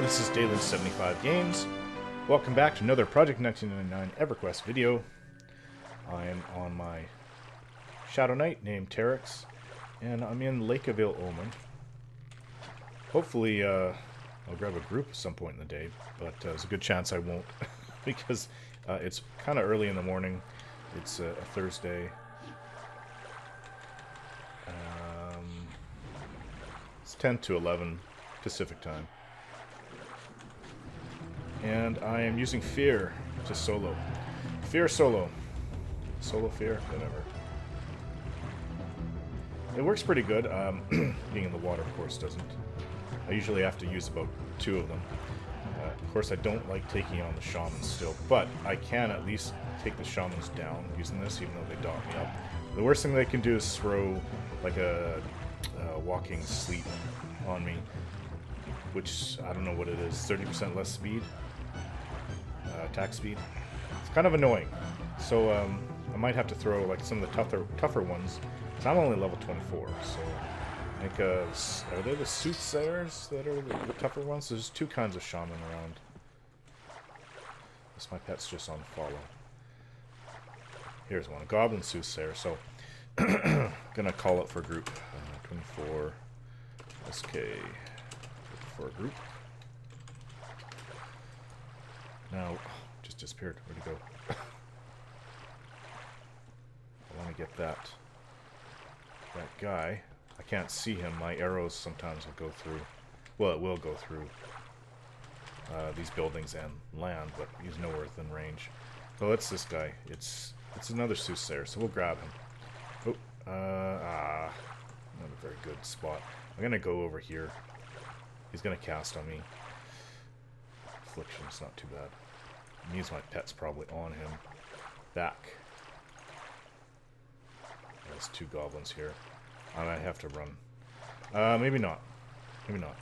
this is Daily75 Games. Welcome back to another Project 1999 EverQuest video. I am on my Shadow Knight named Terikz, and I'm in Lake of Ill Omen. Hopefully, I'll grab a group at some point in the day, but there's a good chance I won't, because it's kind of early in the morning. It's a Thursday. It's 10 to 11 Pacific time. And I am using Fear to solo. Fear solo. Solo Fear? Whatever. It works pretty good. Being in the water, of course, doesn't. I usually have to use about 2 of them. Of course, I don't like taking on the shamans still, but I can at least take the shamans down using this, even though they dot me up. The worst thing they can do is throw like a walking sleep on me, which I don't know what it is, 30% less speed, attack speed. It's kind of annoying. So I might have to throw like some of the tougher ones, because I'm only level 24. So I think are they the soothsayers that are the tougher ones? There's 2 kinds of shaman around. This my pet's just on follow. Here's one, a goblin soothsayer. So gonna call it for a group. 24 SK for a group. Now, just disappeared. Where'd he go? I want to get that guy. I can't see him. My arrows sometimes will go through. Well, it will go through these buildings and land, but he's nowhere within range. So it's this guy. It's another soothsayer, so we'll grab him. Oh, not a very good spot. I'm gonna go over here. He's gonna cast on me. Affliction's not too bad. Means my pet's probably on him. Back. There's 2 goblins here. I might have to run. Maybe not. Maybe not.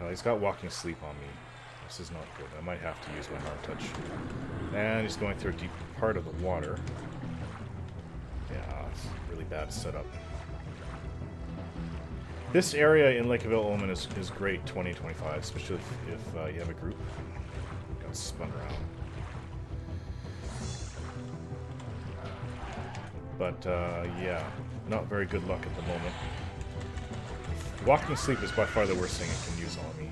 He's got walking sleep on me. This is not good. I might have to use my Harm Touch. And he's going through a deep part of the water. Yeah, it's really bad setup. This area in Lake of Ill Omen is great 2025, especially if you have a group. Got spun around. But yeah, not very good luck at the moment. Walking sleep is by far the worst thing it can use on me.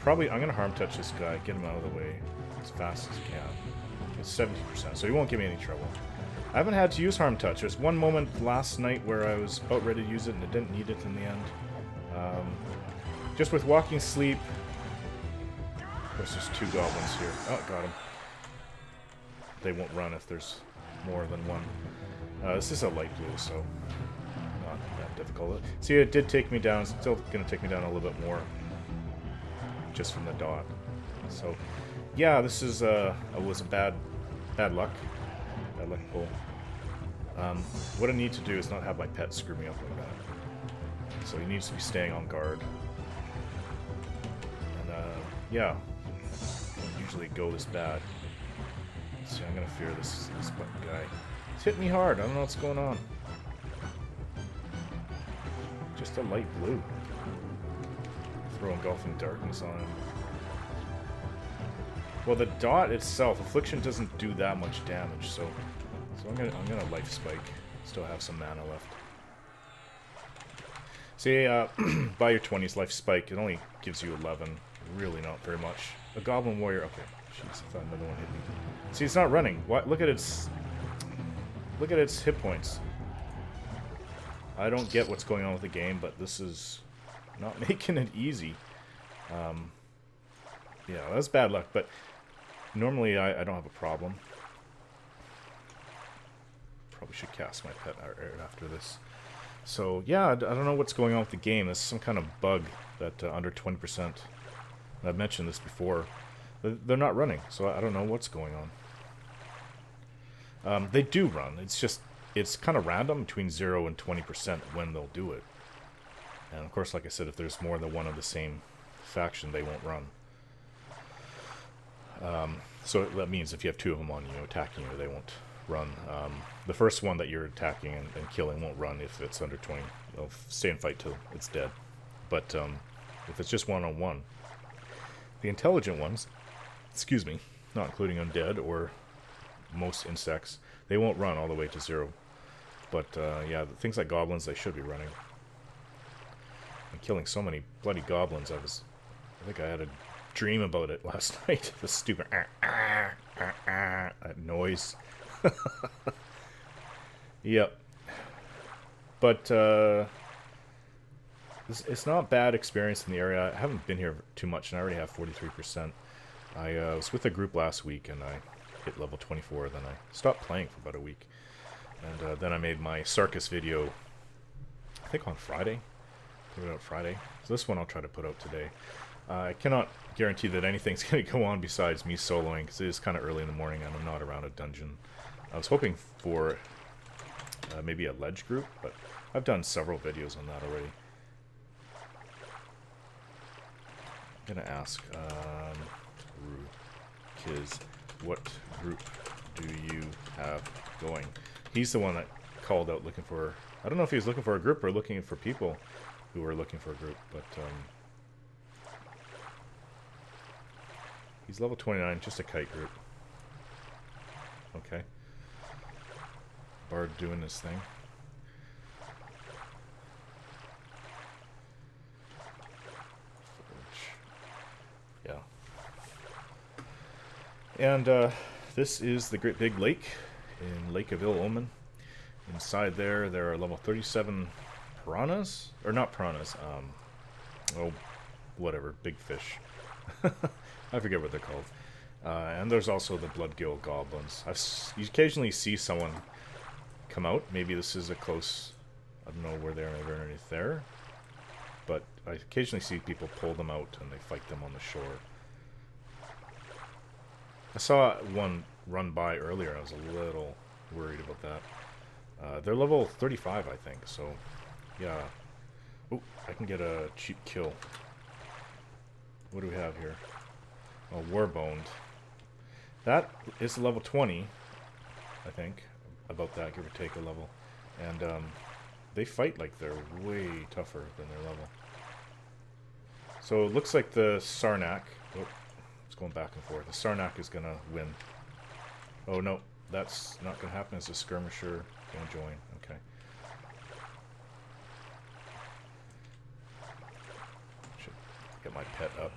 I'm gonna Harm Touch this guy, get him out of the way as fast as I can. It's 70%, so he won't give me any trouble. I haven't had to use Harm Touch. There's one moment last night where I was about ready to use it and I didn't need it in the end. Just with Walking Sleep. Of course, there's 2 goblins here. Oh, got him. They won't run if there's more than one. This is a light blue, so not that difficult. See, it did take me down. It's still going to take me down a little bit more, just from the dot. So, yeah, this is was a bad luck pull. What I need to do is not have my pet screw me up like that. So he needs to be staying on guard. And yeah, don't usually go this bad. See, I'm gonna fear this button guy. He's hit me hard. I don't know what's going on. Just a light blue. Throw Engulfing Darkness on him. Well, the dot itself, Affliction doesn't do that much damage, so I'm gonna Life Spike. Still have some mana left. See, by your 20s, Life Spike, it only gives you 11. Really not very much. A Goblin Warrior, okay. Jeez, I thought another one hit me. See, it's not running. What? Look at its hit points. I don't get what's going on with the game, but this is not making it easy. Yeah, that's bad luck, but normally I don't have a problem. Probably should cast my pet after this. So yeah, I don't know what's going on with the game. This is some kind of bug that under 20%. I've mentioned this before. They're not running, so I don't know what's going on. They do run. It's kind of random between 0 and 20% when they'll do it. And of course, like I said, if there's more than one of the same faction, they won't run. So that means if you have two of them on you attacking you, they won't run. The first one that you're attacking and killing won't run if it's under 20. They'll stay and fight till it's dead. But if it's just one-on-one, the intelligent ones, excuse me, not including undead or most insects, they won't run all the way to 0. But yeah, things like goblins, they should be running. I'm killing so many bloody goblins. I think I had a dream about it last night. The stupid that noise. Yep. But it's not a bad experience in the area. I haven't been here too much, and I already have 43%. I was with a group last week, and I hit level 24. Then I stopped playing for about a week. And then I made my Circus video, I think on Friday. Put it out Friday. So this one I'll try to put out today. I cannot guarantee that anything's going to go on besides me soloing, because it is kind of early in the morning and I'm not around a dungeon. I was hoping for maybe a ledge group, but I've done several videos on that already. I'm going to ask Kiz, what group do you have going? He's the one that called out looking for... I don't know if he was looking for a group or looking for people who were looking for a group, but... he's level 29, just a kite group. Okay. Bard doing this thing. Yeah. And this is the great big lake in Lake of Ill Omen. Inside there are level 37 piranhas, or not piranhas, oh, whatever, big fish. I forget what they're called. And there's also the bloodgill goblins. You occasionally see someone come out. Maybe this is a close... I don't know where they're underneath there. But I occasionally see people pull them out and they fight them on the shore. I saw one run by earlier. I was a little worried about that. They're level 35, I think. So, yeah. Oh, I can get a cheap kill. What do we have here? Oh, Warboned. That is level 20, I think. About that, give or take a level. And they fight like they're way tougher than their level. So it looks like the Sarnak... Oh, it's going back and forth. The Sarnak is going to win. Oh, no. That's not going to happen. It's a skirmisher going to join. Okay. Should get my pet up.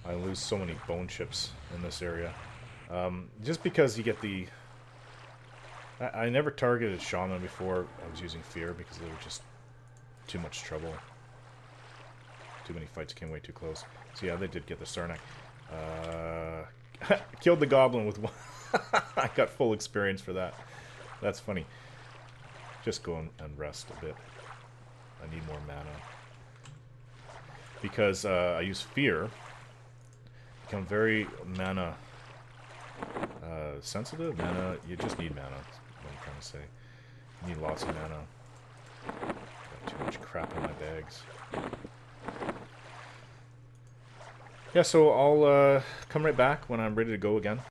I lose so many bone chips in this area. Just because you get the... I never targeted Shaman before I was using Fear because they were just too much trouble. Too many fights came way too close. So yeah, they did get the Sarnak. Killed the Goblin with one. I got full experience for that. That's funny. Just go and rest a bit. I need more mana. Because I use Fear. Become very mana sensitive. Mana, you just need mana. That's what I'm trying to say. You need lots of mana. Got too much crap in my bags. Yeah, so I'll come right back when I'm ready to go again.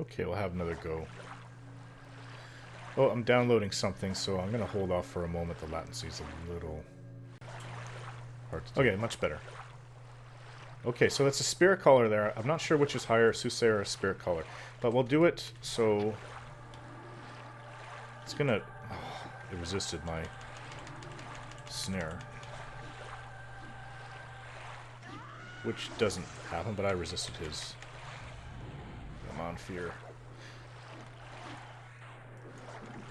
Okay, we'll have another go. Oh, I'm downloading something, so I'm going to hold off for a moment. The latency's a little hard to do. Okay, much better. Okay, so that's a Spirit Caller there. I'm not sure which is higher, Soothsayer or Spirit Caller. But we'll do it, so... It's going to... Oh, it resisted my snare. Which doesn't happen, but I resisted his. I'm on Fear.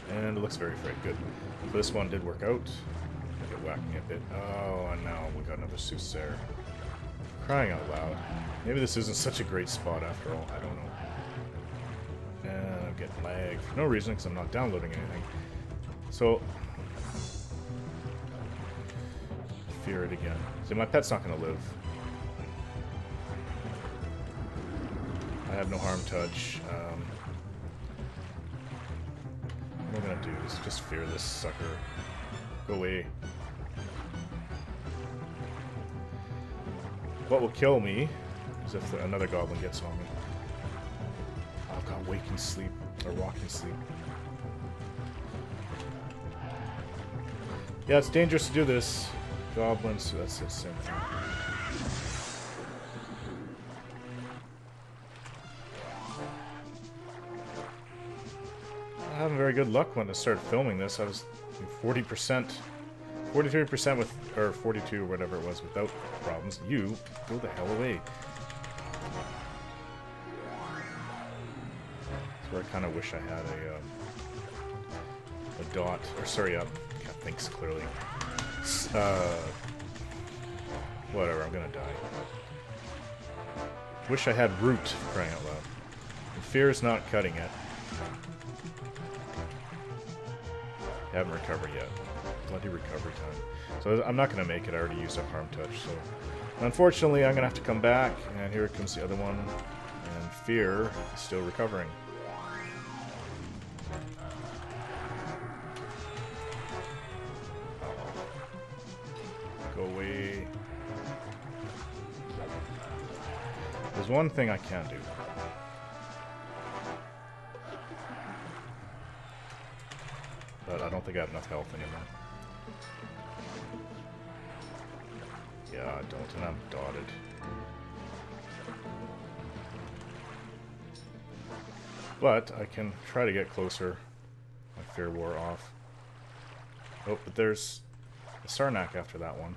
And it looks very, very good. So this one did work out. I get whacking a bit. Oh, and now we got another Soothsayer. Crying out loud. Maybe this isn't such a great spot after all. I don't know. And I'm getting lag for no reason because I'm not downloading anything. So... Fear it again. See, my pet's not going to live. I have no harm touch. What I'm gonna do is just fear this sucker. Go away. What will kill me is if another goblin gets on me. I've got waking sleep, or walking sleep. Yeah, it's dangerous to do this. Goblins, so that's the same thing. I'm having very good luck when I started filming this. I was 40%, 43% with, or 42 or whatever it was without problems. You, go the hell away. That's where I kind of wish I had a dot, or sorry, can't think clearly. Whatever, I'm gonna die. Wish I had root, crying out loud. And fear is not cutting it. Haven't recovered yet. Bloody recovery time. So I'm not gonna make it, I already used up harm touch, so unfortunately I'm gonna have to come back, and here comes the other one, and fear is still recovering. Go away. There's one thing I can do. But I don't think I have enough health anymore. Yeah, I don't, and I'm dotted. But I can try to get closer. My fear wore off. Oh, but there's a Sarnak after that one.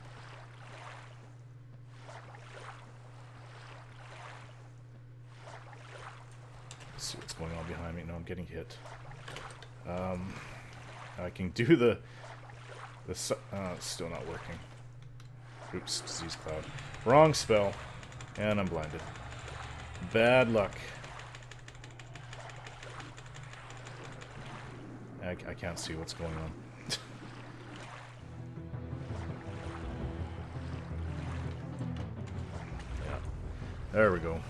Let's see what's going on behind me. No, I'm getting hit. I can do the it's still not working. Oops, disease cloud. Wrong spell. And I'm blinded. Bad luck. I can't see what's going on. Yeah. There we go.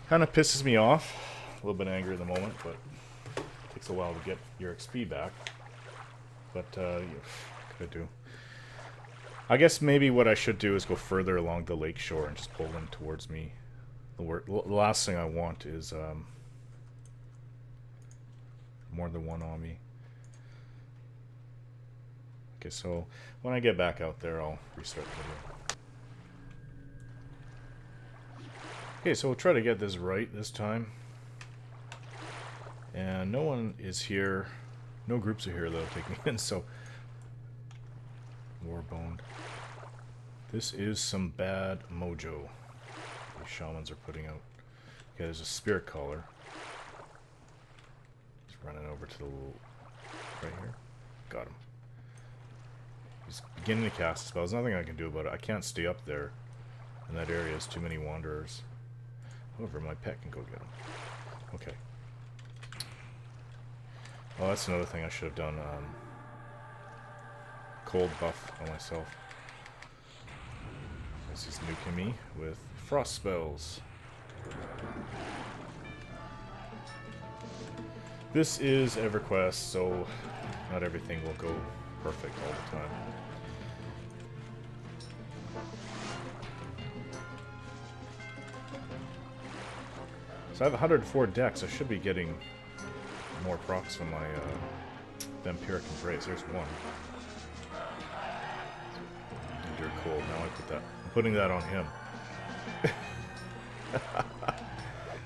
Kind of pisses me off. A little bit angry at the moment, but it takes a while to get your XP back. But, yeah, what could I do? I guess maybe what I should do is go further along the lake shore and just pull them towards me. The last thing I want is more than one on me. Okay, so when I get back out there, I'll restart the video. Okay, so we'll try to get this right this time. And no one is here. No groups are here that'll take me in, so... Warboned. This is some bad mojo these shamans are putting out. Okay, there's a spirit caller. He's running over to the little... right here. Got him. He's beginning to cast a spell. There's nothing I can do about it. I can't stay up there in that area. There's too many wanderers. However, my pet can go get him. Okay. Oh, that's another thing I should have done. Cold buff on myself. This is nuking me with frost spells. This is EverQuest, so not everything will go perfect all the time. So I have 104 decks. I should be getting more procs from my Vampiric Embrace. There's one. Endure Cold. Now I put that. I'm putting that on him.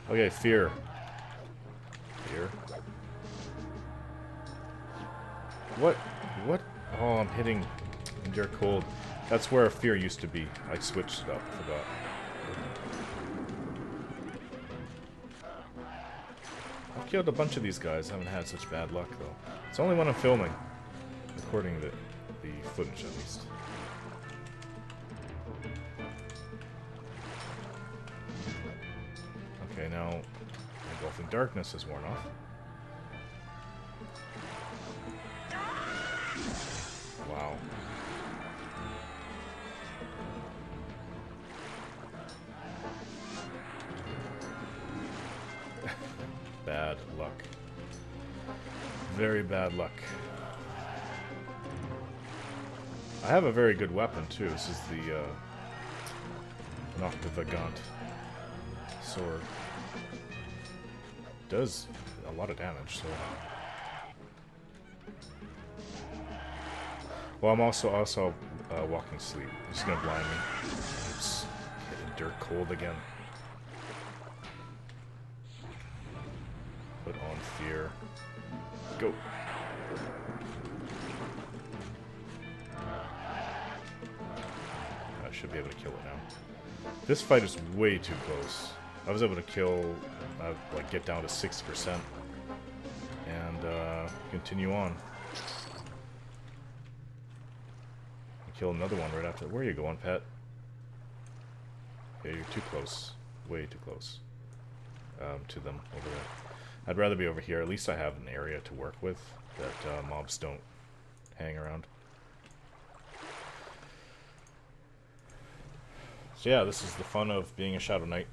Okay, Fear. Fear. What? What? Oh, I'm hitting Endure Cold. That's where Fear used to be. I switched it up. Forgot. I've killed a bunch of these guys. I haven't had such bad luck, though. It's only when I'm filming. According to the footage, at least. Okay, now Engulfing Darkness has worn off. Wow. Bad luck. Very bad luck. I have a very good weapon too. This is the Noctivagant sword. Does a lot of damage, so. Well, I'm also walking sleep. It's gonna blind me. It's getting dirt cold again. Put on fear. Go. I should be able to kill it now. This fight is way too close. I was able to kill, like, get down to 60%, and continue on. Kill another one right after. Where are you going, pet? Okay, you're too close. Way too close to them over there. I'd rather be over here. At least I have an area to work with that mobs don't hang around. So yeah, this is the fun of being a Shadow Knight.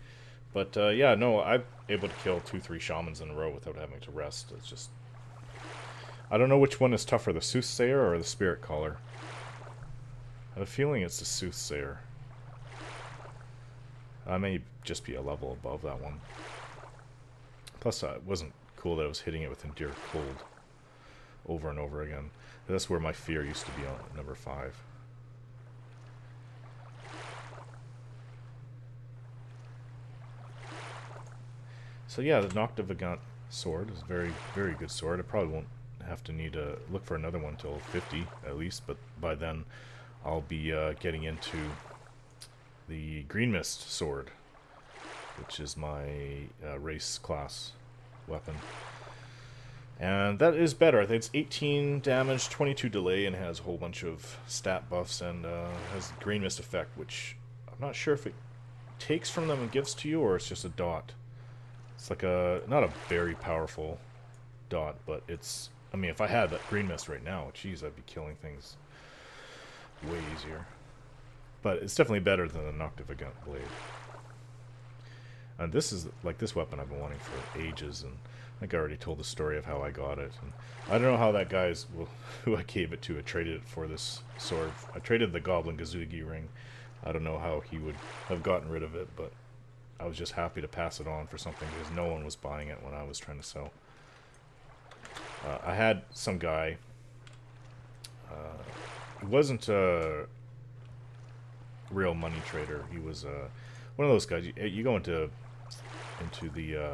But yeah, no, I'm able to kill 2-3 shamans in a row without having to rest. It's just... I don't know which one is tougher, the Soothsayer or the Spirit Caller. I have a feeling it's the Soothsayer. I may just be a level above that one. Plus, it wasn't cool that I was hitting it with Endure Cold over and over again. That's where my fear used to be on number 5. So yeah, the Noctivagant sword is a very, very good sword. I probably won't have to need to look for another one till 50 at least, but by then I'll be getting into the Green Mist sword, which is my race class weapon. And that is better. I think it's 18 damage, 22 delay, and has a whole bunch of stat buffs, and has the Green Mist effect, which I'm not sure if it takes from them and gives to you, or it's just a dot. It's like a, not a very powerful dot, but it's, I mean, if I had that Green Mist right now, geez, I'd be killing things way easier. But it's definitely better than the Noctivagant blade. And this is, like, this weapon I've been wanting for ages, and I think I already told the story of how I got it. And I don't know how that guy's, well, who I gave it to, I traded it for this sword. I traded the Goblin Kazugi ring. I don't know how he would have gotten rid of it, but I was just happy to pass it on for something because no one was buying it when I was trying to sell. I had some guy, he wasn't a real money trader. He was one of those guys. You go into the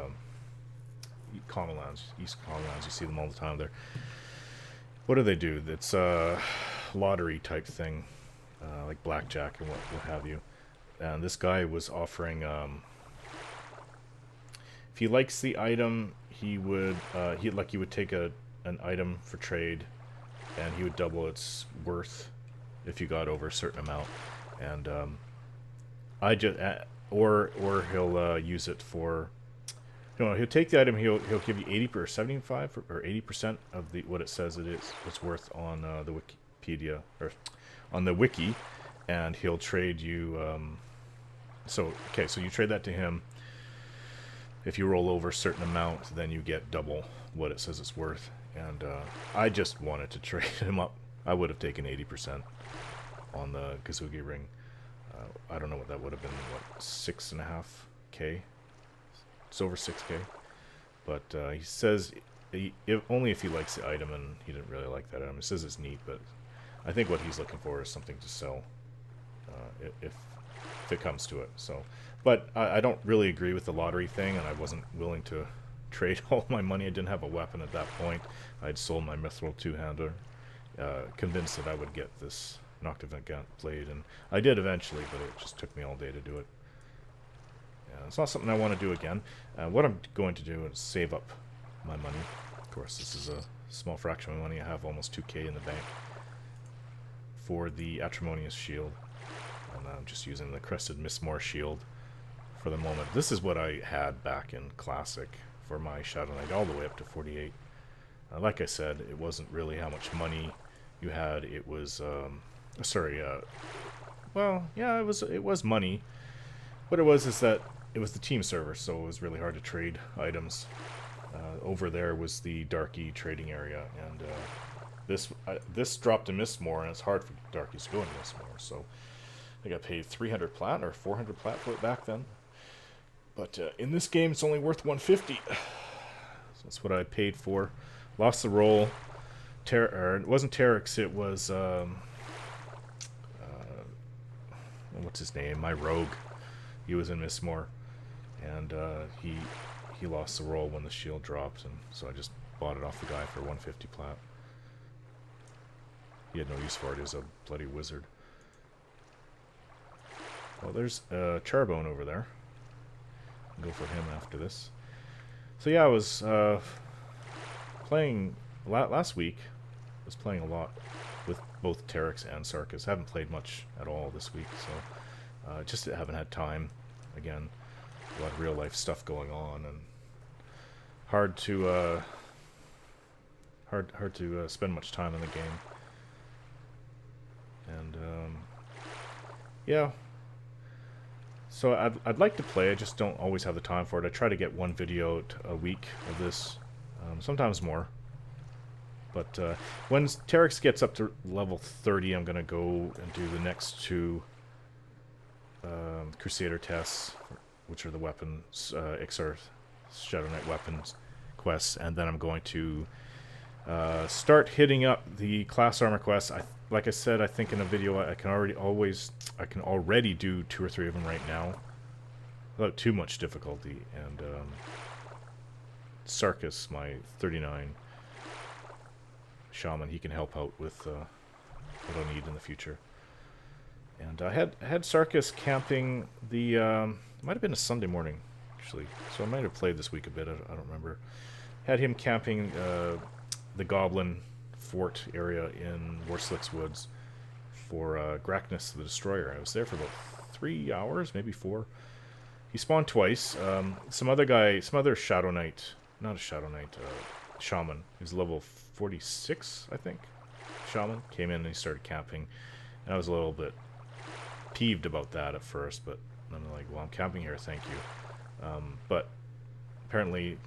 Common Lands, East Common Lands. You see them all the time there. What do they do? It's a lottery type thing, like blackjack and what have you. And this guy was offering, if he likes the item, he would he would take an item for trade, and he would double its worth if you got over a certain amount. And I just or he'll use it for, you know, he'll take the item, he'll give you 80 or 75 or 80% of the what it says it's worth on the Wikipedia, or on the wiki, and he'll trade you. So you trade that to him. If you roll over a certain amount, then you get double what it says it's worth. And I just wanted to trade him up. I would have taken 80% on the Kazugi ring. I don't know what that would have been. What, 6.5K? It's over 6K. But he says only if he likes the item, and he didn't really like that item. He says it's neat, but I think what he's looking for is something to sell, if it comes to it. So, but I don't really agree with the lottery thing, and I wasn't willing to trade all my money. I didn't have a weapon at that point. I'd sold my Mithril two-hander, convinced that I would get this Noctivagant blade, and I did eventually, but it just took me all day to do it. Yeah, it's not something I want to do again. What I'm going to do is save up my money. Of course, this is a small fraction of my money. I have almost 2K in the bank for the Atrimonious shield, and I'm just using the Crested Mistmore shield for the moment. This is what I had back in Classic for my Shadow Knight, all the way up to 48. Like I said, it wasn't really how much money you had. It was, well, yeah, it was money. What it was is that it was the team server, so it was really hard to trade items. Over there was the Darky trading area, and This dropped in Mistmore, and it's hard for Darkies to go into Mistmore, so I think I paid 300 plat or 400 plat for it back then. But in this game, it's only worth 150. So that's what I paid for. Lost the roll. It wasn't Terikz, it was what's his name? My rogue. He was in Mistmore, and he lost the roll when the shield dropped, and so I just bought it off the guy for 150 plat. He had no use for it. He was a bloody wizard. Well, there's Charbone over there. I'll go for him after this. So yeah, I was playing last week. I was playing a lot with both Terikz and Sarkis. I haven't played much at all this week, so just haven't had time. Again, a lot of real life stuff going on, and hard to spend much time in the game. And yeah, so I'd like to play. I just don't always have the time for it. I try to get one video out a week of this, sometimes more. But when Terikz gets up to level 30, I'm gonna go and do the next two Crusader tests, which are the weapons, Iksar Shadow Knight weapons quests, and then I'm going to start hitting up the class armor quests. Like I said, I think in a video I can already do 2 or 3 of them right now without too much difficulty. And Sarkis, my 39 shaman, he can help out with what I'll need in the future. And I had Sarkis camping the might have been a Sunday morning actually, so I might have played this week a bit. I don't remember. Had him camping the Goblin Fort area in Worslick's Woods for Graknus the Destroyer. I was there for about 3 hours, maybe 4. He spawned twice. Some other Shadow Knight, not a Shadow Knight, shaman. He's level 46, I think. Shaman came in and he started camping, and I was a little bit peeved about that at first, but I'm like, well, I'm camping here, thank you. But apparently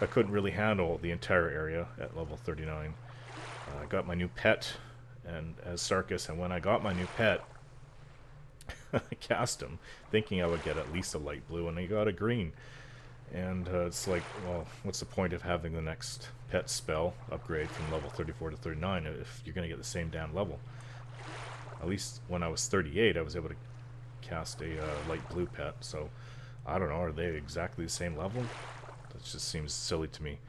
I couldn't really handle the entire area at level 39. I got my new pet, and as Sarkis, and when I got my new pet, I cast him, thinking I would get at least a light blue, and I got a green. And it's like, well, what's the point of having the next pet spell upgrade from level 34 to 39 if you're going to get the same damn level? At least when I was 38, I was able to cast a light blue pet, so I don't know, are they exactly the same level? That just seems silly to me.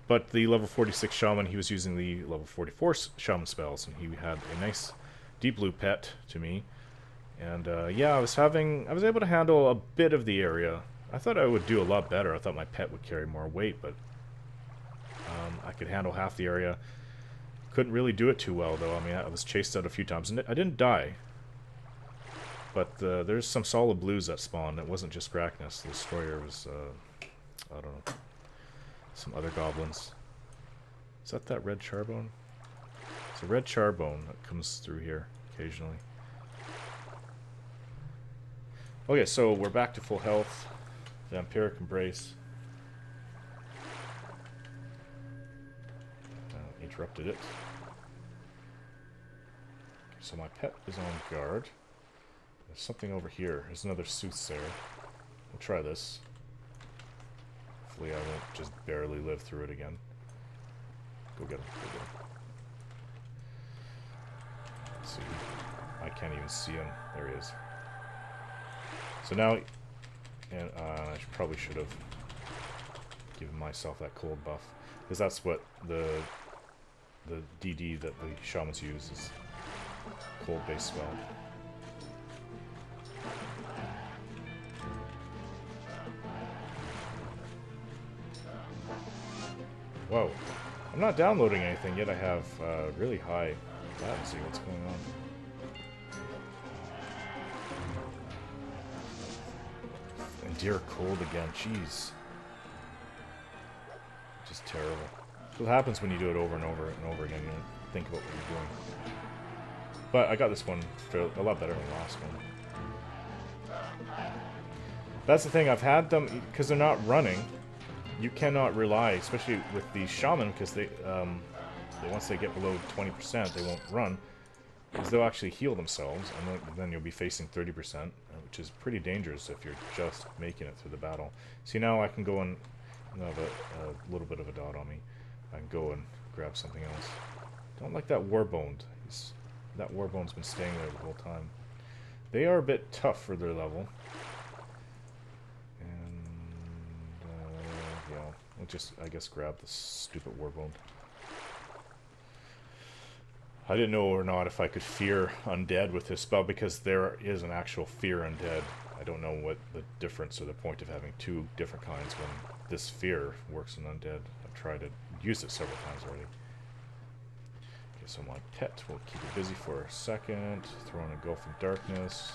But the level 46 shaman, he was using the level 44 shaman spells, and he had a nice deep blue pet to me. And yeah, I was able to handle a bit of the area. I thought I would do a lot better. I thought my pet would carry more weight, but I could handle half the area. Couldn't really do it too well, though. I mean, I was chased out a few times, and I didn't die. But there's some solid blues that spawned. It wasn't just Graknus. The Destroyer was, I don't know, some other goblins. Is that red charbone? It's a red charbone that comes through here occasionally. Okay, so we're back to full health. Vampiric Embrace. Interrupted it. Okay, so my pet is on guard. There's something over here. There's another Soothsayer. We'll try this. Hopefully I won't just barely live through it again. Go get him. Go get him. Let's see. I can't even see him. There he is. So now, and I probably should have given myself that cold buff, because that's what the DD that the shamans use is cold based spell. Whoa, I'm not downloading anything yet. I have really high latency. What's going on? Dear cold again, jeez. Just terrible. That's what happens when you do it over and over and over again. You don't think about what you're doing. But I got this one a lot better than the last one. That's the thing, I've had them, because they're not running, you cannot rely, especially with the shaman, because they, once they get below 20%, they won't run, because they'll actually heal themselves, and then you'll be facing 30%, which is pretty dangerous if you're just making it through the battle. See, now I can go and have a little bit of a dot on me. I can go and grab something else. Don't like that Warboned. That Warbone's been staying there the whole time. They are a bit tough for their level. And, yeah, we'll just, I guess, grab the stupid Warbone. I didn't know or not if I could fear undead with this spell, because there is an actual fear undead. I don't know what the difference or the point of having two different kinds when this fear works in undead. I've tried to use it several times already. Okay, so my pet will keep it busy for a second. Throw on Engulfing Darkness.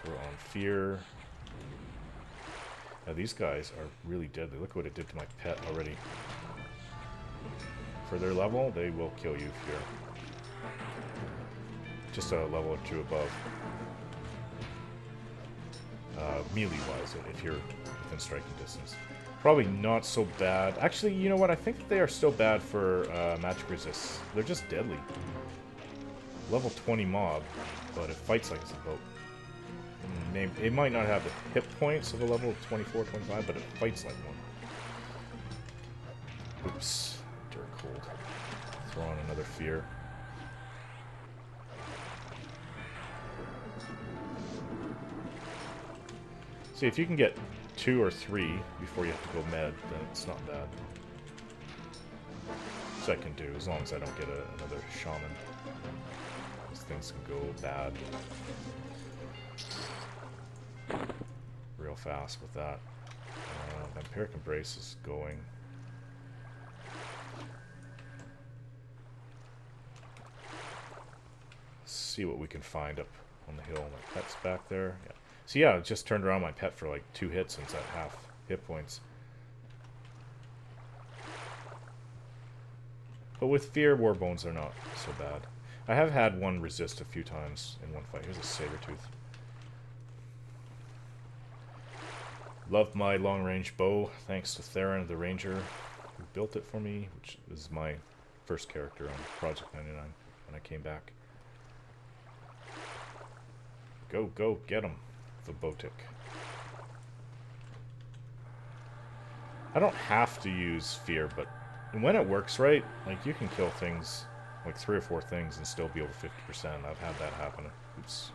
Throw on Fear. Now these guys are really deadly. Look what it did to my pet already. For their level, they will kill you if you're just a level or two above. Melee-wise, if you're within striking distance. Probably not so bad. Actually, you know what? I think they are still bad for magic resist. They're just deadly. Level 20 mob, but it fights like it's about... It might not have the hit points of a level 24, 25, but it fights like one. Oops. Cold. Throw on another Fear. See, if you can get 2 or 3 before you have to go med, then it's not bad. So I can do, as long as I don't get another shaman. These things can go bad real fast with that. Vampiric Embrace is going. See what we can find up on the hill. My pet's back there. Yeah. So yeah, I just turned around my pet for like 2 hits and it's at half hit points. But with Fear, Warbones are not so bad. I have had one resist a few times in one fight. Here's a Saber-Toothed. Love my long-range bow, thanks to Theron, the ranger, who built it for me, which is my first character on Project 99 when I came back. Go, go, get him, the Botic. I don't have to use Fear, but when it works right, like, you can kill things, like 3 or 4 things, and still be over 50%. I've had that happen. Oops.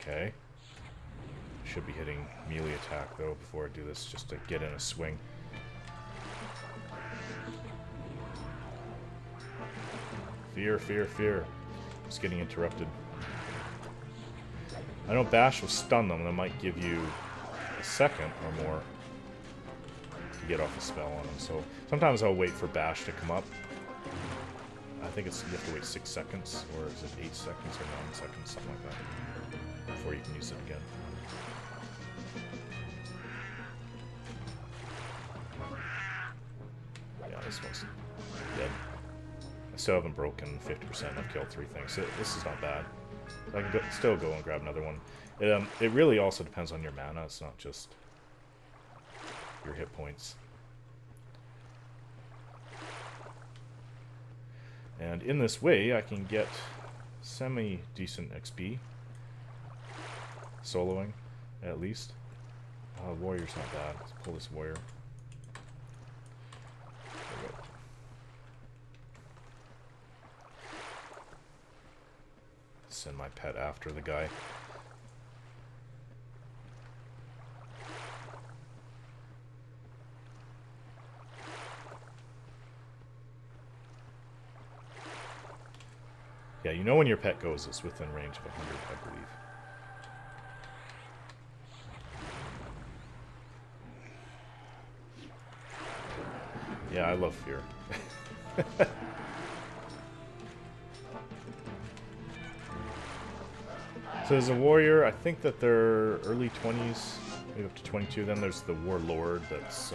Okay. Should be hitting melee attack, though, before I do this, just to get in a swing. Fear, fear, fear. Just getting interrupted. I know Bash will stun them, and it might give you a second or more to get off a spell on them. So sometimes I'll wait for Bash to come up. I think it's you have to wait 6 seconds, or is it 8 seconds or 9 seconds, something like that, before you can use it again. Yeah, this one's dead. I still haven't broken 50%. I've killed 3 things. So this is not bad. I can still go and grab another one. It really also depends on your mana. It's not just your hit points. And in this way, I can get semi-decent XP. Soloing, at least. Warrior's not bad. Let's pull this warrior. There we go. Send my pet after the guy. Yeah, you know when your pet goes, it's within range of 100, I believe. Yeah, I love Fear. So there's a warrior, I think that they're early 20s, maybe up to 22. Then there's the warlord that's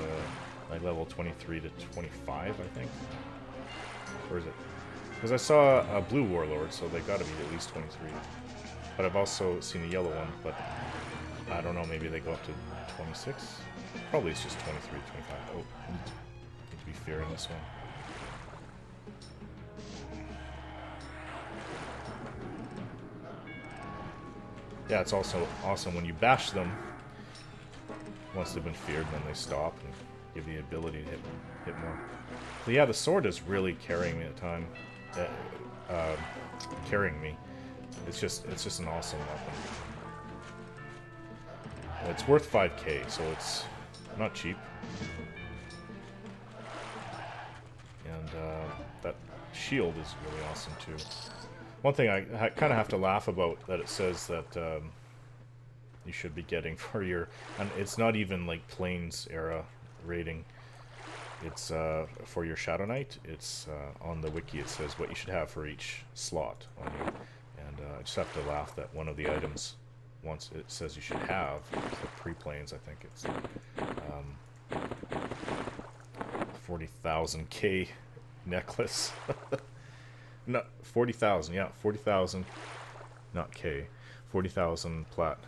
like level 23 to 25, I think. Or is it? Because I saw a blue warlord, so they got to be at least 23. But I've also seen a yellow one, but I don't know, maybe they go up to 26? Probably it's just 23, 25. Oh, need to be fair in this one. Yeah, it's also awesome when you bash them. Once they've been feared, then they stop and give you the ability to hit more. So yeah, the sword is really carrying me at the time. Carrying me. It's just an awesome weapon. It's worth 5k, so it's not cheap. And that shield is really awesome too. One thing I kind of have to laugh about that it says that you should be getting for your, and it's not even like Plains era rating. It's for your Shadow Knight. It's on the wiki. It says what you should have for each slot on you, and I just have to laugh that one of the items, once it says you should have, the pre-Plains, I think it's 40,000 K necklace. No, 40,000. Yeah, 40,000, not K. 40,000 plat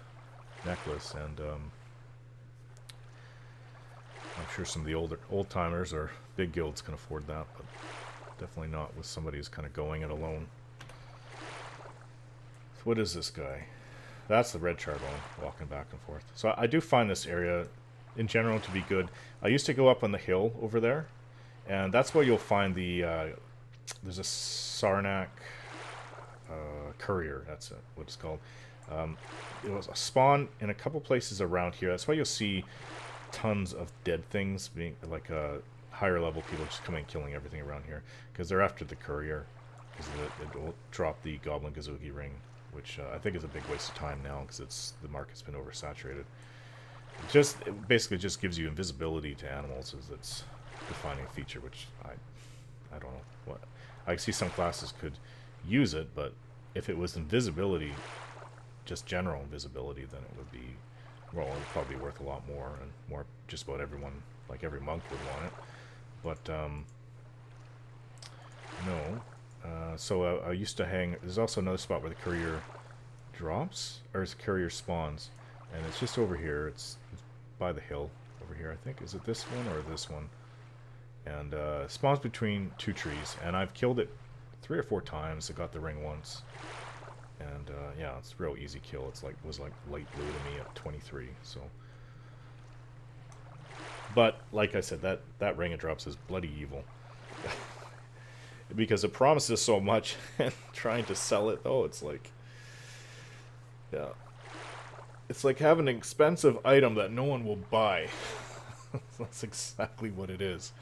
necklace, and I'm sure some of the old timers or big guilds can afford that, but definitely not with somebody who's kind of going it alone. So what is this guy? That's the red charbone walking back and forth. So I do find this area in general to be good. I used to go up on the hill over there, and that's where you'll find the there's a Sarnak courier. That's what it's called. It was a spawn in a couple places around here. That's why you'll see tons of dead things, being like higher level people just coming and killing everything around here, because they're after the courier, because it will drop the Goblin Gazuki ring, which I think is a big waste of time now, because the market's been oversaturated. It basically just gives you invisibility to animals as its defining feature, which I don't know what. I see some classes could use it, but if it was invisibility, just general invisibility, then it would be, well, it would probably be worth a lot more, and more just about everyone, like every monk would want it. But no. So I used to hang. There's also another spot where the courier drops, or the courier spawns, and it's just over here. It's by the hill over here, I think. Is it this one or this one? And spawns between two trees, and I've killed it 3 or 4 times. I got the ring once, and yeah, it's a real easy kill. It's was like light blue to me at 23. So, but like I said, that ring it drops is bloody evil. Because it promises so much, and trying to sell it, though, it's like, yeah, it's like having an expensive item that no one will buy. That's exactly what it is.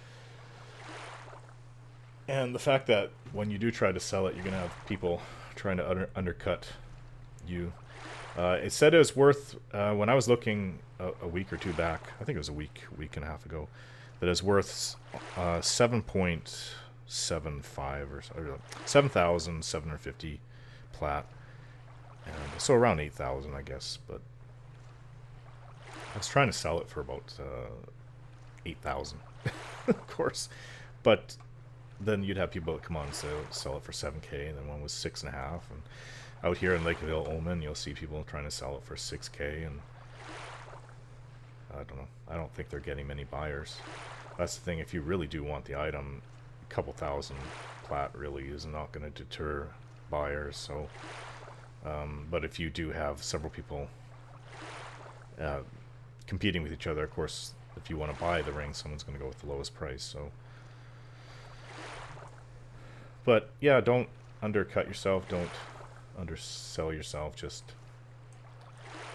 And the fact that when you do try to sell it, you're gonna have people trying to undercut you. It said it was worth, when I was looking a week or two back, I think it was a week and a half ago, that it's worth 7.75 or 7,750 plat, and so around 8,000, I guess. But I was trying to sell it for about 8,000, of course. But then you'd have people that come on and sell it for 7k, and then one was 6.5, and out here in Lake of Ill Omen, you'll see people trying to sell it for 6k, and I don't know. I don't think they're getting many buyers. That's the thing. If you really do want the item, a couple thousand plat really is not going to deter buyers. So, but if you do have several people competing with each other, of course, if you want to buy the ring, someone's going to go with the lowest price. So, but yeah, don't undercut yourself. Don't undersell yourself. Just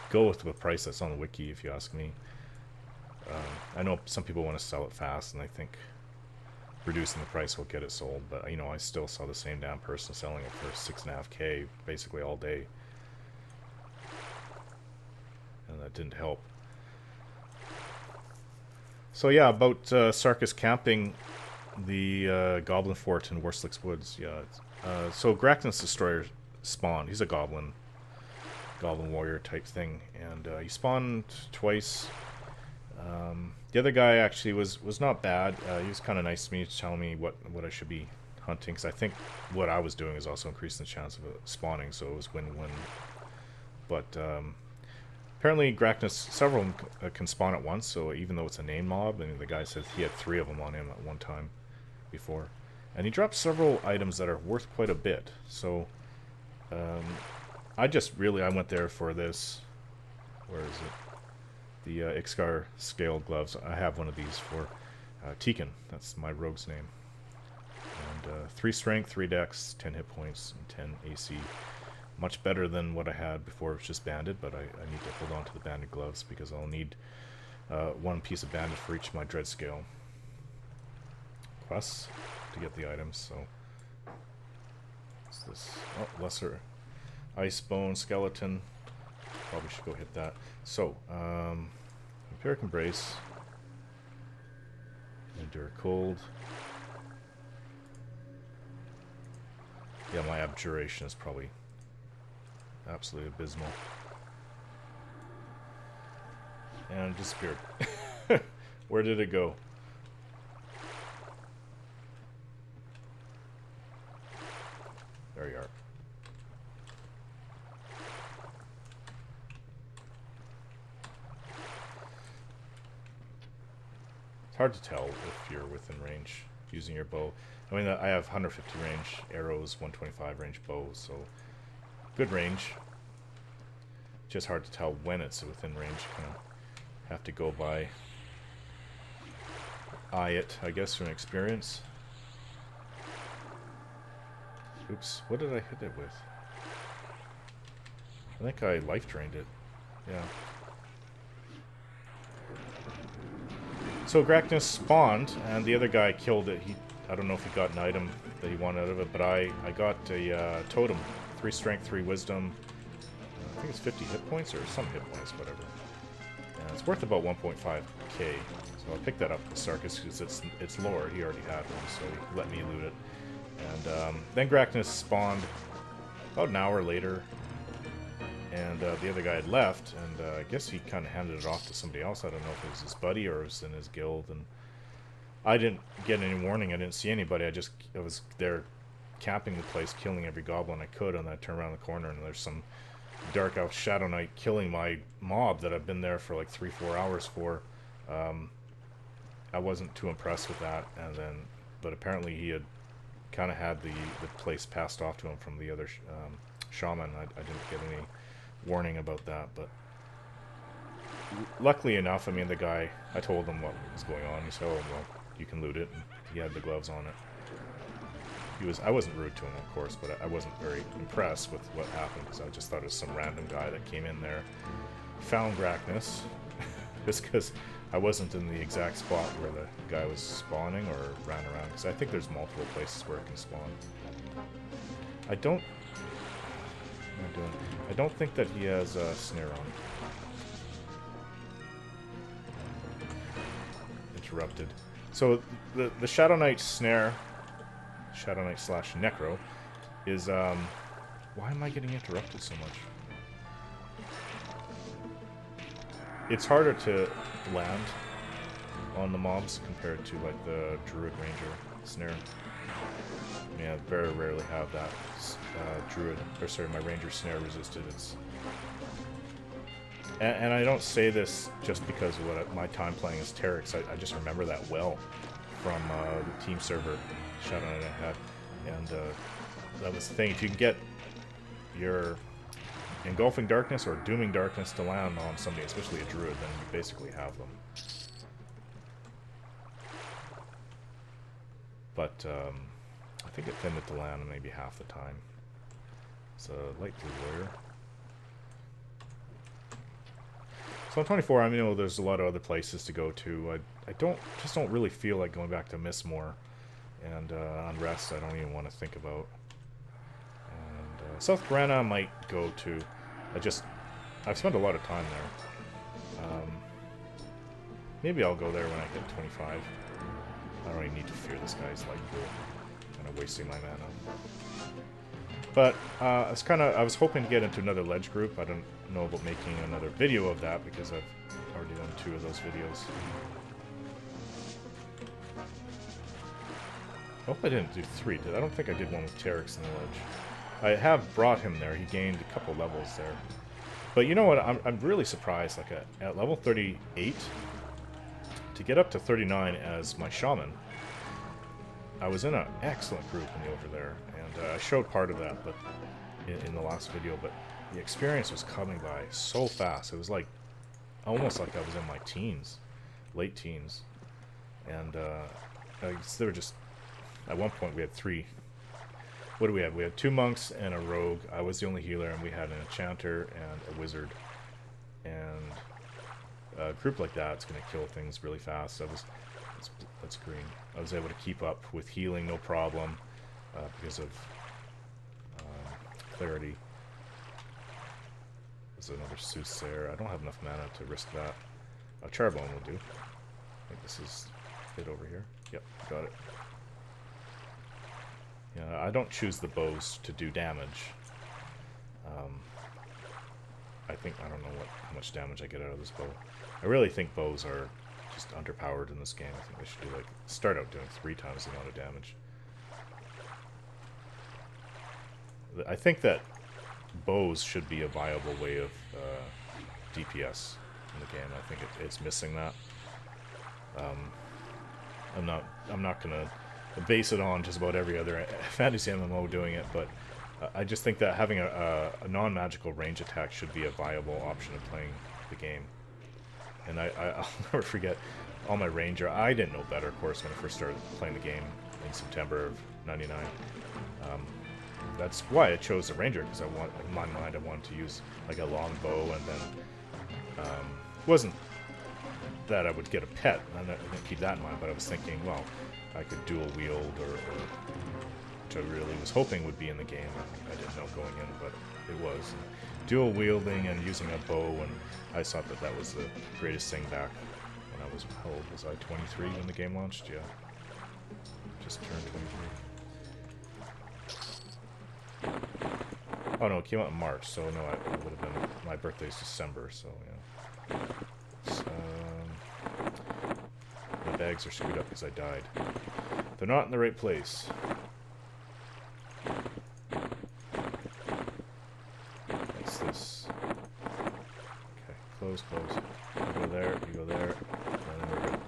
go with the price that's on the wiki, if you ask me. I know some people want to sell it fast, and I think reducing the price will get it sold, but you know, I still saw the same damn person selling it for 6.5k basically all day, and that didn't help. So yeah, about Sarkis camping the Goblin Fort in Worslick's Woods. Yeah, so Grakton's Destroyer spawned. He's a goblin warrior type thing, and he spawned twice. The other guy actually was not bad. He was kind of nice to me, telling me what I should be hunting, because I think what I was doing is also increasing the chance of it spawning, so it was win-win. But Apparently, Gracchus, several of them can spawn at once, so even though it's a named mob, and the guy says he had 3 of them on him at one time before. And he dropped several items that are worth quite a bit, so I went there for this, where is it? The Iksar scale gloves. I have one of these for Tekin, that's my rogue's name. And 3 strength, 3 dex, 10 hit points, and 10 AC. Much better than what I had before. It was just banded, but I need to hold on to the banded gloves because I'll need 1 piece of banded for each of my dread scale quests to get the items. So what's this? Oh, lesser ice bone skeleton. Probably should go hit that. So Empiric Embrace, endure cold. Yeah, my abjuration is probably absolutely abysmal. And disappeared. Where did it go? There you are. It's hard to tell if you're within range using your bow. I mean, I have 150 range arrows, 125 range bow, so good range. Just hard to tell when it's within range. Kind of have to go by eye it, I guess, from experience. Oops, what did I hit it with? I think I life drained it. Yeah. So Gracchus spawned, and the other guy killed it. I don't know if he got an item that he wanted out of it, but I got a totem. 3 strength, 3 wisdom. I think it's 50 hit points or some hit points, whatever. And it's worth about 1.5k. So I picked that up with Sarkis because it's lore. He already had one, so he let me loot it. And then Gracchus spawned about an hour later, and the other guy had left, and I guess he kind of handed it off to somebody else. I don't know if it was his buddy or it was in his guild, and I didn't get any warning. I didn't see anybody. I was there camping the place, killing every goblin I could, and then I turned around the corner and there's some Dark Elf Shadow Knight killing my mob that I've been there for like 3-4 hours for. I wasn't too impressed with that, but apparently he had kind of had the place passed off to him from the other shaman. I didn't get any warning about that, but luckily enough, I mean, the guy, I told him what was going on. He said, oh, well, you can loot it, and he had the gloves on it. I wasn't rude to him, of course, but I wasn't very impressed with what happened, because I just thought it was some random guy that came in there, found Gracchus, just because I wasn't in the exact spot where the guy was spawning or ran around, because I think there's multiple places where it can spawn. I don't think that he has a snare on. Interrupted. So the Shadow Knight snare, Shadow Knight / Necro, is why am I getting interrupted so much? It's harder to land on the mobs compared to like the Druid Ranger snare. I mean, I very rarely have that my Ranger snare resisted. And I don't say this just because of my time playing as Terikz. I just remember that well from the team server Shadow Knight I had, and that was the thing. If you can get your Engulfing Darkness or Dooming Darkness to land on somebody, especially a Druid, then you basically have them. But I think it tended to land maybe half the time. It's a light blue warrior. So I'm 24. I mean, there's a lot of other places to go to. I don't really feel like going back to Mistmore and Unrest. I don't even want to think about. And South Grana I might go to. I've spent a lot of time there. Maybe I'll go there when I get 25. I don't really need to fear this guy's light pool. Kind of wasting my mana. But I was hoping to get into another ledge group. I don't know about making another video of that because I've already done 2 of those videos. I hope I didn't do 3. I don't think I did one with Terikz in the ledge. I have brought him there. He gained a couple levels there. But you know what? I'm really surprised. Like at level 38, to get up to 39 as my shaman, I was in an excellent group in the over there, and I showed part of that, but in the last video. But the experience was coming by so fast. It was like almost like I was in my teens, late teens, and they were just. At one point, we had 3. What do we have? We had 2 monks and a rogue. I was the only healer, and we had an enchanter and a wizard. And a group like that, it's going to kill things really fast. That's green. I was able to keep up with healing, no problem, because of clarity. There's another soothsayer. I don't have enough mana to risk that. A charbone will do. I think this is it over here. Yep, got it. Yeah, I don't choose the bows to do damage. I don't know how much damage I get out of this bow. I really think bows are just underpowered in this game. I think they should do start out doing 3 times the amount of damage. I think that bows should be a viable way of DPS in the game. I think it's missing that. I'm not gonna base it on just about every other fantasy MMO doing it, but I just think that having a non-magical range attack should be a viable option of playing the game. And I'll never forget all my ranger. I didn't know better, of course, when I first started playing the game in September of '99. That's why I chose the ranger, because in my mind I wanted to use like a long bow, and then it wasn't that I would get a pet. I didn't keep that in mind, but I was thinking, well, I could dual wield, or which I really was hoping would be in the game. I didn't know going in, but it was. Dual wielding and using a bow, and I thought that was the greatest thing back when I was, how old was I, 23 when the game launched? Yeah. Just turned 23. Oh no, it came out in March, so no, it would have been, my birthday's December, so yeah. My bags are screwed up because I died. They're not in the right place. What's this? Okay, close. You go there, and then we're good.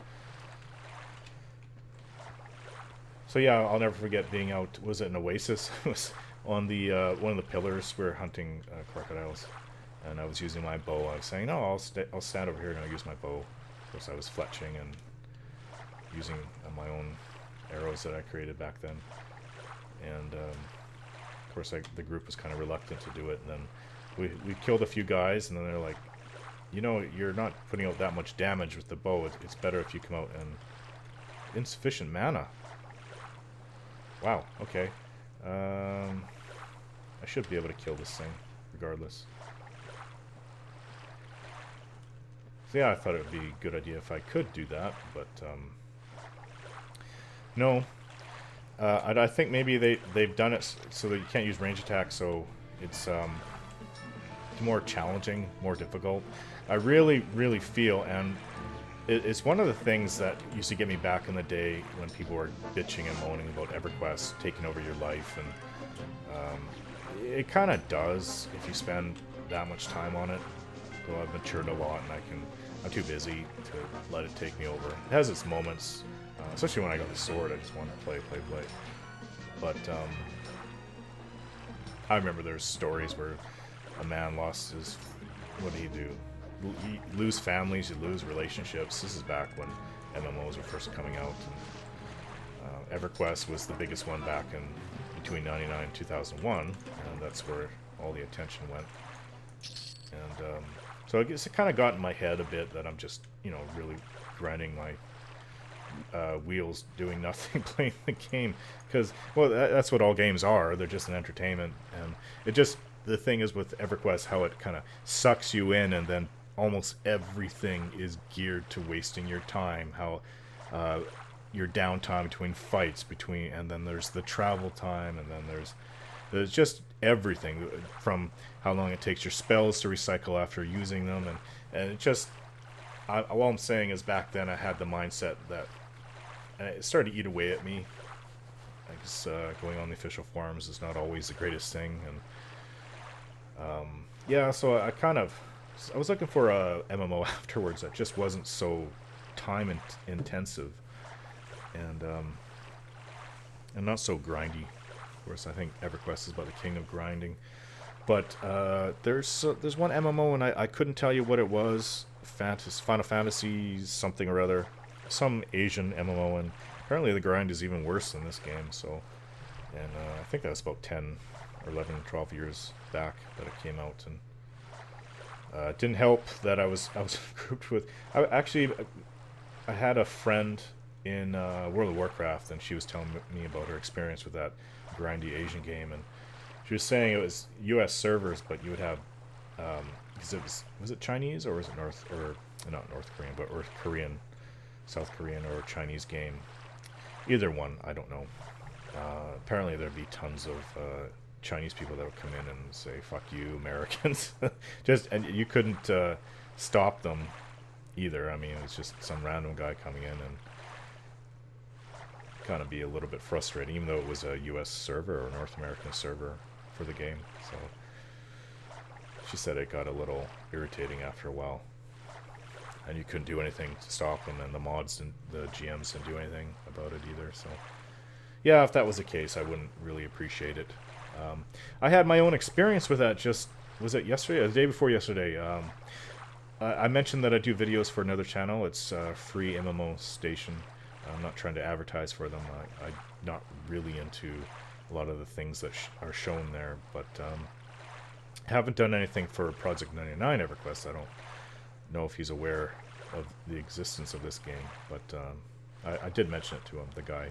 So yeah, I'll never forget being out, was it an oasis? It was on the one of the pillars. We were hunting crocodiles, and I was using my bow. I was saying, no, I'll stand over here and I'll use my bow. Of course, I was fletching and using my own arrows that I created back then. And of course, the group was kind of reluctant to do it. And then we killed a few guys, and then they're like, you know, you're not putting out that much damage with the bow. It's better if you come out and... Insufficient mana. Wow, okay. I should be able to kill this thing, regardless. So yeah, I thought it would be a good idea if I could do that, but no. I think maybe they've done it so that you can't use range attack, so it's more challenging, more difficult. I really, really feel, and it's one of the things that used to get me back in the day when people were bitching and moaning about EverQuest taking over your life, and it kind of does if you spend that much time on it. Though I've matured a lot, and I'm too busy to let it take me over. It has its moments, especially when I got the sword. I just want to play. But I remember there's stories where a man lost his... What did he do? You lose families, you lose relationships. This is back when MMOs were first coming out. And, EverQuest was the biggest one back in between '99 and 2001, and that's where all the attention went. And so I guess it kind of got in my head a bit that I'm just, you know, really grinding my wheels, doing nothing, playing the game, because, well, that's what all games are. They're just an entertainment, and it just, the thing is with EverQuest, how it kind of sucks you in, and then almost everything is geared to wasting your time. How your downtime between fights, and then there's the travel time, and then there's just everything from how long it takes your spells to recycle after using them, and it just, all I'm saying is back then I had the mindset that, and it started to eat away at me. I guess going on the official forums is not always the greatest thing, and Yeah, so I was looking for a MMO afterwards that just wasn't so time intensive and not so grindy. Of course, I think EverQuest is about the king of grinding. But there's one MMO, and I couldn't tell you what it was. Final Fantasy something or other, some Asian MMO, and apparently the grind is even worse than this game. So, and I think that was about 10 or 11, 12 years back that it came out, and it didn't help that I was grouped with. I had a friend in World of Warcraft, and she was telling me about her experience with that grindy Asian game, and she was saying it was U.S. servers, but you would have because was it Chinese or was it not North Korean, but or Korean, South Korean or Chinese game, either one, I don't know. Apparently there'd be tons of Chinese people that would come in and say "fuck you, Americans," and you couldn't stop them either. I mean, it was just some random guy coming in and kind of be a little bit frustrating, even though it was a U.S. server or North American server for the game. So she said it got a little irritating after a while, and you couldn't do anything to stop them, and the mods and the GMs didn't do anything about it either. So yeah, if that was the case, I wouldn't really appreciate it. I had my own experience with that. Just was it yesterday or the day before yesterday? I mentioned that I do videos for another channel. It's a free MMO station. I'm not trying to advertise for them. I'm not really into a lot of the things that are shown there, but haven't done anything for Project 99 EverQuest. I don't know if he's aware of the existence of this game, but I did mention it to him, the guy.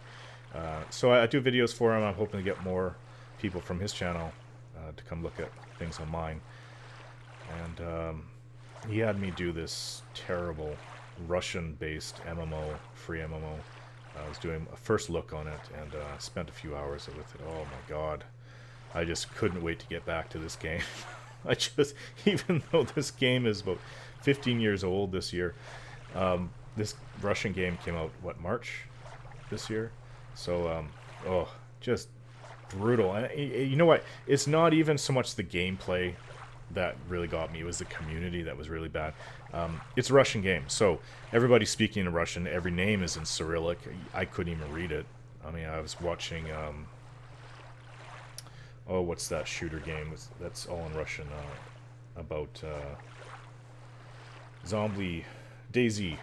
So I do videos for him. I'm hoping to get more people from his channel to come look at things on mine. And he had me do this terrible Russian-based MMO, free MMO. I was doing a first look on it and spent a few hours with it. Oh my god. I just couldn't wait to get back to this game. Even though this game is about 15 years old this year, this Russian game came out, what, March this year? So, just brutal. And you know what? It's not even so much the gameplay that really got me. It was the community that was really bad. It's a Russian game, so everybody's speaking in Russian. Every name is in Cyrillic. I couldn't even read it. I mean, I was watching, what's that shooter game? That's all in Russian, about zombie, Daisy,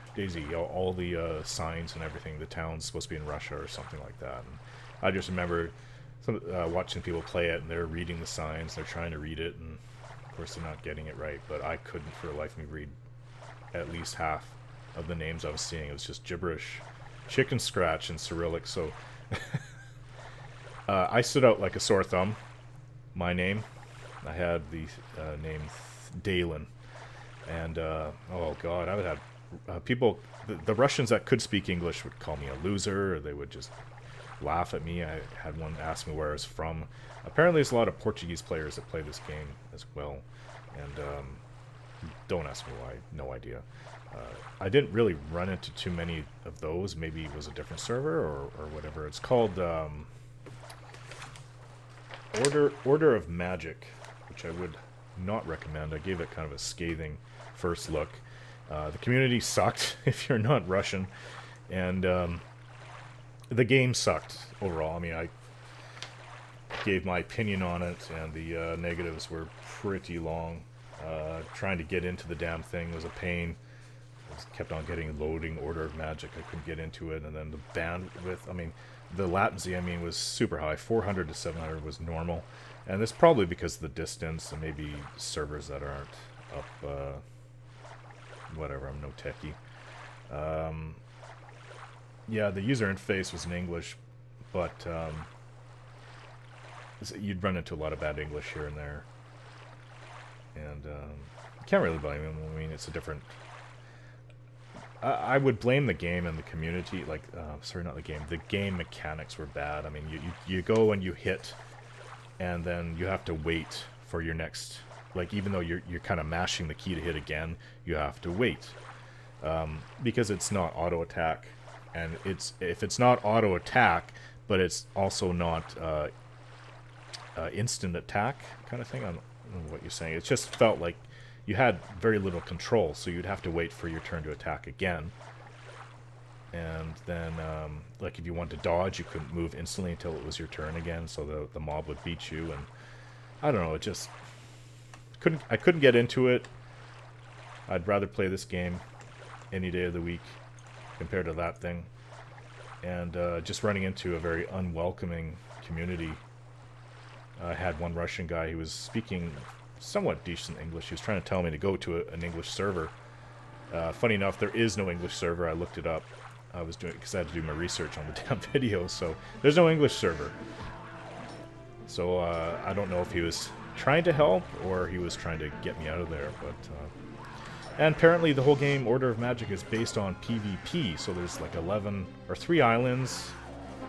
all the signs and everything, the town's supposed to be in Russia or something like that. And I just remember watching people play it, and they're reading the signs, they're trying to read it, and of course they're not getting it right, but I couldn't for the life of me read at least half of the names I was seeing. It was just gibberish, chicken scratch in Cyrillic. So I stood out like a sore thumb. My name, I had the name Dalen, and oh god, I would have people, the Russians that could speak English would call me a loser, or they would just laugh at me. I had one ask me where I was from. Apparently there's a lot of Portuguese players that play this game as well, and don't ask me why, no idea. I didn't really run into too many of those. Maybe it was a different server or whatever. It's called Order of Magic, which I would not recommend. I gave it kind of a scathing first look. The community sucked if you're not Russian, and the game sucked overall. I mean, I gave my opinion on it, and the negatives were pretty long. Trying to get into the damn thing was a pain. I just kept on getting loading Order of Magic. I couldn't get into it, and then the bandwidth, I mean, the latency, I mean, was super high. 400 to 700 was normal, and it's probably because of the distance and maybe servers that aren't up, whatever, I'm no techie. Yeah, the user interface was in English, but you'd run into a lot of bad English here and there. And can't really blame him. I mean, it's a different... I would blame the game and the community. Like, sorry, not the game. The game mechanics were bad. I mean, you go and you hit, and then you have to wait for your next... Like, even though you're kind of mashing the key to hit again, you have to wait. Because it's not auto-attack. And if it's not auto-attack, but it's also not instant attack kind of thing. what you're saying. It just felt like you had very little control, so you'd have to wait for your turn to attack again. And then, like, if you wanted to dodge, you couldn't move instantly until it was your turn again, so the mob would beat you. And I don't know, it just I couldn't get into it. I'd rather play this game any day of the week compared to that thing. And just running into a very unwelcoming community. I had one Russian guy who was speaking somewhat decent English. He was trying to tell me to go to an English server. Funny enough, there is no English server. I looked it up. I was doing because I had to do my research on the damn video. So there's no English server. So I don't know if he was trying to help or he was trying to get me out of there. But and apparently the whole game Order of Magic is based on PvP. So there's like 11 or 3 islands.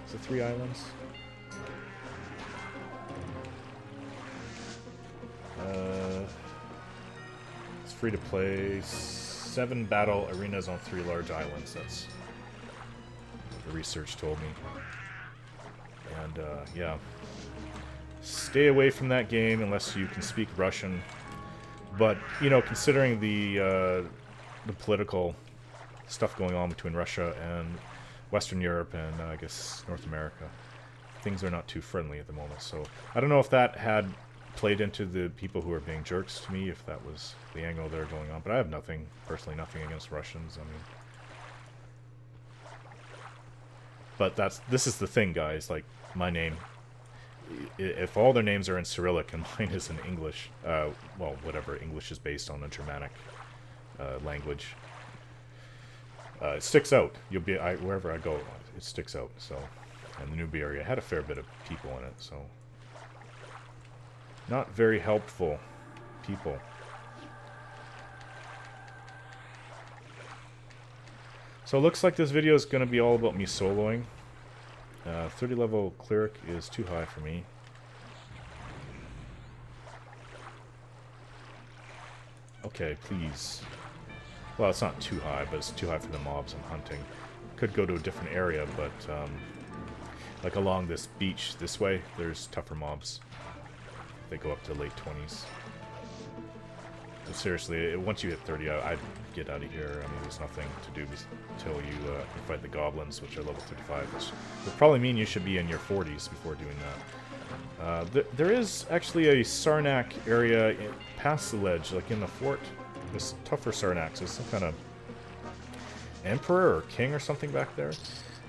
Is it 3 islands? It's free to play. 7 battle arenas on 3 large islands. That's what the research told me. And yeah, stay away from that game unless you can speak Russian. But you know, considering the political stuff going on between Russia and Western Europe and I guess North America, things are not too friendly at the moment. So I don't know if that had played into the people who are being jerks to me, if that was the angle they're going on. But I have nothing, personally, nothing against Russians. I mean, but this is the thing, guys. Like, my name, if all their names are in Cyrillic and mine is in English, well, whatever, English is based on a Germanic language, it sticks out. You'll be wherever I go, it sticks out. So, and the Newbie area had a fair bit of people in it, so. Not very helpful people. So it looks like this video is going to be all about me soloing. 30 level cleric is too high for me. Okay, please. Well, it's not too high, but it's too high for the mobs I'm hunting. Could go to a different area, but like along this beach this way, there's tougher mobs. They go up to late 20s. But seriously, once you hit 30, I'd get out of here. I mean, there's nothing to do until you can fight the goblins, which are level 35, which would probably mean you should be in your 40s before doing that. There is actually a Sarnak area past the ledge, like in the fort. There's tougher Sarnaks. There's some kind of emperor or king or something back there.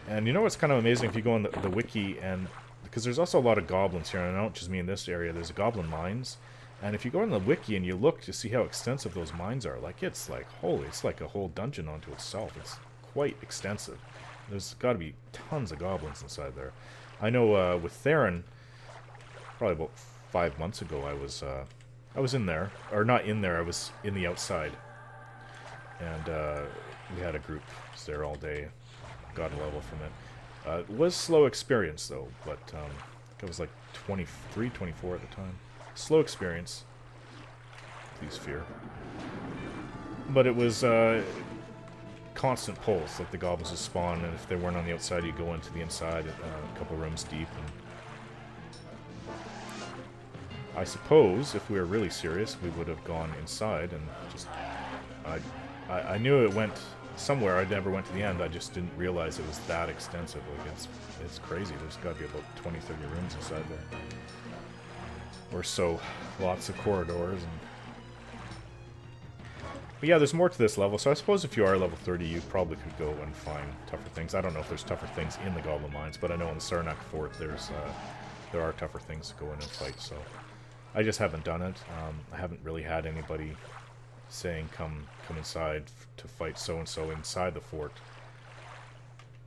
And you know what's kind of amazing if you go on the wiki, and because there's also a lot of goblins here, and I don't just mean this area, there's goblin mines. And if you go on the wiki and you look to see how extensive those mines are, like, it's like, holy, it's like a whole dungeon onto itself. It's quite extensive. There's got to be tons of goblins inside there. I know with Theron, probably about 5 months ago, I was in there, or not in there, I was in the outside. And we had a group there all day, got a level from it. It was slow experience, though, but it was like 23, 24 at the time. Slow experience. Please fear. But it was constant pulls, like the goblins would spawn, and if they weren't on the outside, you'd go into the inside, a couple rooms deep. And I suppose, if we were really serious, we would have gone inside and just... I knew it went somewhere. I never went to the end. I just didn't realize it was that extensive. Like, it's crazy. There's got to be about 20, 30 rooms inside there. Or so. Lots of corridors. But yeah, there's more to this level. So I suppose if you are level 30, you probably could go and find tougher things. I don't know if there's tougher things in the Goblin Mines, but I know in the Sarnak Fort there are tougher things to go in and fight. So I just haven't done it. I haven't really had anybody saying come inside to fight so-and-so inside the fort,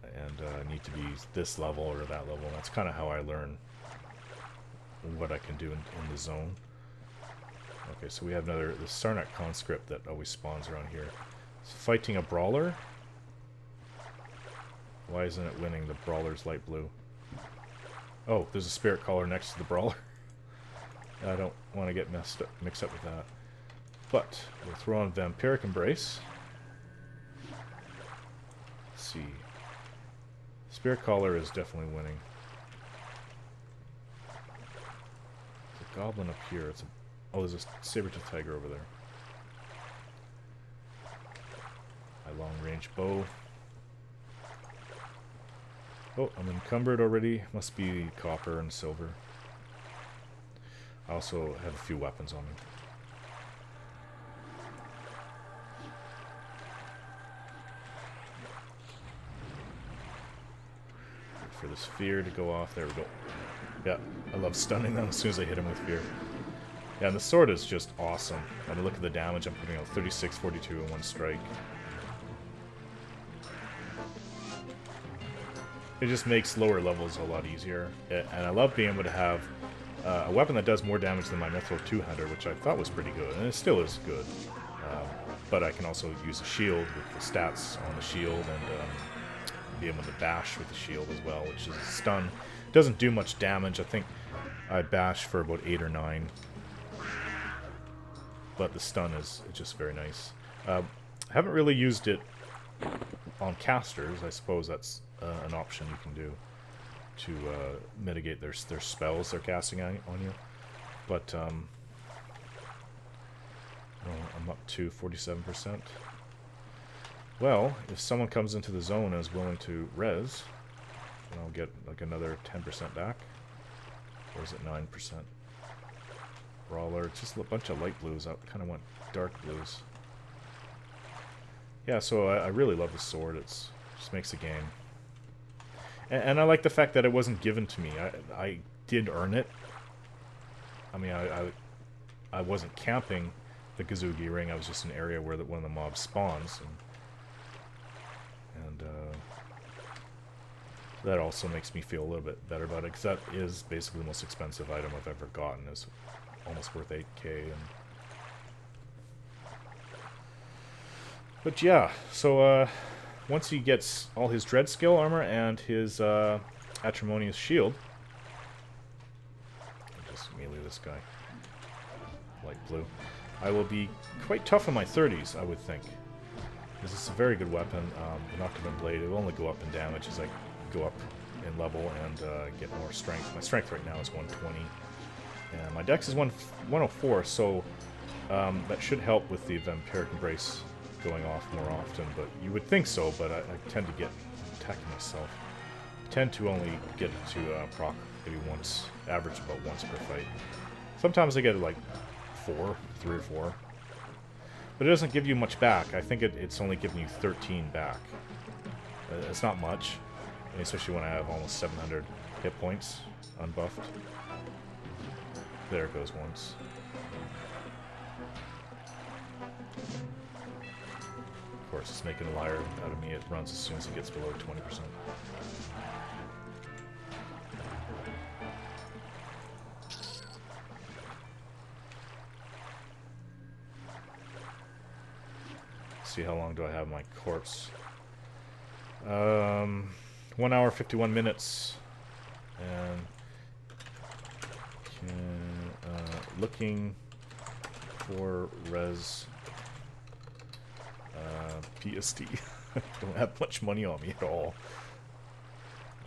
and need to be this level or that level. That's kind of how I learn what I can do in the zone. Okay, so we have the Sarnak conscript that always spawns around here. It's fighting a brawler. Why isn't it winning? The brawler's light blue. Oh, there's a spirit caller next to the brawler. I don't want to get mixed up with that. But we'll throw on Vampiric Embrace. Let's see. Spirit Caller is definitely winning. There's a goblin up here. It's Oh, there's a Saber-Toothed tiger over there. My long-range bow. Oh, I'm encumbered already. Must be copper and silver. I also have a few weapons on me. Wait for this fear to go off. There we go. Yeah, I love stunning them as soon as I hit him with fear. Yeah, and the sword is just awesome. I mean, look at the damage I'm putting out. 36, 42 in one strike. It just makes lower levels a lot easier. And I love being able to have a weapon that does more damage than my Mithril 200, which I thought was pretty good. And it still is good. But I can also use a shield with the stats on the shield and be able to bash with the shield as well, which is a stun. It doesn't do much damage. I think I bash for about 8 or 9. But the stun is just very nice. I haven't really used it on casters. I suppose that's an option you can do to mitigate their spells they're casting on you. But I'm up to 47%. Well, if someone comes into the zone and is willing to res, then I'll get like another 10% back. Or is it 9%? Brawler, it's just a bunch of light blues. I kind of want dark blues. Yeah, so I really love the sword. It's just makes the game. And I like the fact that it wasn't given to me. I did earn it. I mean, I wasn't camping the Kazugi ring. I was just in an area where one of the mobs spawns. And that also makes me feel a little bit better about it, because that is basically the most expensive item I've ever gotten. It's almost worth 8k. But yeah, so once he gets all his Dread Scale armor and his Acrimonious shield, I'll just melee this guy, light blue, I will be quite tough in my 30s, I would think. This is a very good weapon. The Nocturne Blade, it will only go up in damage as I go up in level and get more strength. My strength right now is 120. And my dex is 104, so that should help with the Vampiric Embrace going off more often, but you would think so, but I tend to get attacking myself. I tend to only get it to proc maybe once, average about once per fight. Sometimes I get it like 3 or 4. But it doesn't give you much back. I think it's only giving you 13 back. It's not much, especially when I have almost 700 hit points unbuffed. There it goes once. Of course, it's making a liar out of me. It runs as soon as it gets below 20%. See how long do I have my corpse? 1 hour 51 minutes, and looking for res PSD. Don't have much money on me at all.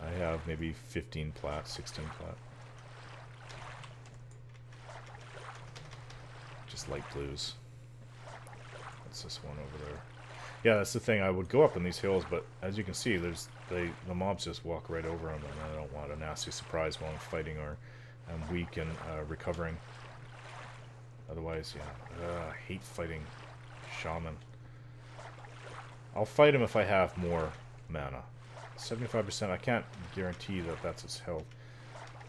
I have maybe 15 plat, 16 plat. Just light blues. That's this one over there. Yeah, that's the thing. I would go up in these hills, but as you can see, the mobs just walk right over them, and I don't want a nasty surprise while I'm fighting or I'm weak and recovering. Otherwise, yeah, I hate fighting shaman. I'll fight him if I have more mana. 75%. I can't guarantee that that's his health.